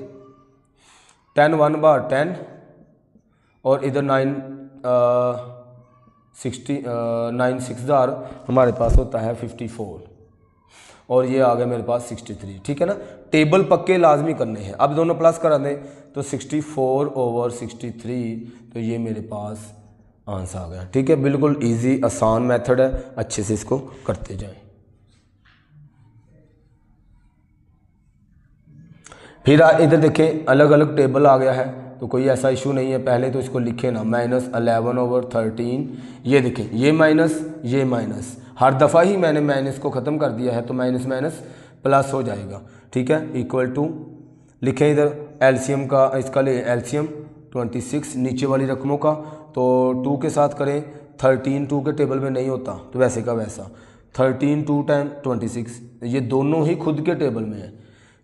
10 1 बार 10 और इधर 9 6 हमारे पास होता है 54 और ये आ गया मेरे पास 63। ठीक है ना। टेबल पक्के लाजमी करने हैं। अब दोनों प्लस करा दें तो 64/63, तो ये मेरे पास आंसर आ गया। ठीक है। बिल्कुल इजी आसान मेथड है, अच्छे से इसको करते जाएं। फिर इधर देखें, अलग अलग टेबल आ गया है तो कोई ऐसा इशू नहीं है। पहले तो इसको लिखे ना, -11/13, ये देखें, ये माइनस, हर दफ़ा ही मैंने माइनस को ख़त्म कर दिया है तो माइनस माइनस प्लस हो जाएगा। ठीक है। इक्वल टू लिखें इधर एलसीएम का, इसका ले एलसीएम 26 नीचे वाली रकमों का, तो 2 के साथ करें 13 2 के टेबल में नहीं होता तो वैसे का वैसा 13 2 टाइम 26, ये दोनों ही खुद के टेबल में है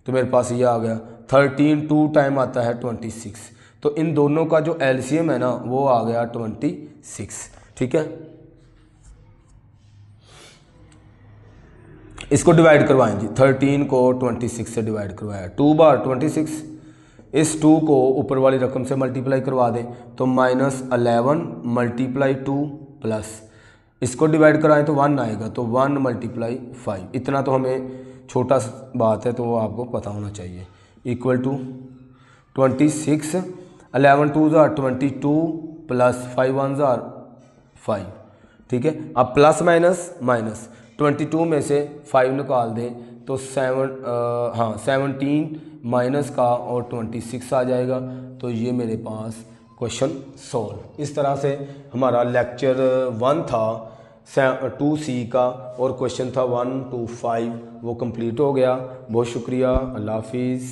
तो मेरे पास ये आ गया 13 2 टाइम आता है 26, तो इन दोनों का जो एलसीएम है ना वो आ गया 26। ठीक है, इसको डिवाइड करवाएं जी, 13 को 26 से डिवाइड करवाया, 2 बार 26, इस 2 को ऊपर वाली रकम से मल्टीप्लाई करवा दें तो -11 मल्टीप्लाई 2 प्लस इसको डिवाइड कराएं तो 1 आएगा, तो 1 मल्टीप्लाई 5, इतना तो हमें छोटा बात है तो वो आपको पता होना चाहिए, इक्वल टू 26, 11 2 ज़ार 22 प्लस 5 1 ज़ार 5। ठीक है, अब प्लस माइनस माइनस 22 में से 5 निकाल दें तो 17 माइनस का और 26 आ जाएगा, तो ये मेरे पास क्वेश्चन सॉल्व। इस तरह से हमारा लेक्चर 1 था 2C का और क्वेश्चन था 1 to 5 वो कंप्लीट हो गया। बहुत शुक्रिया, अल्लाह हाफिज़।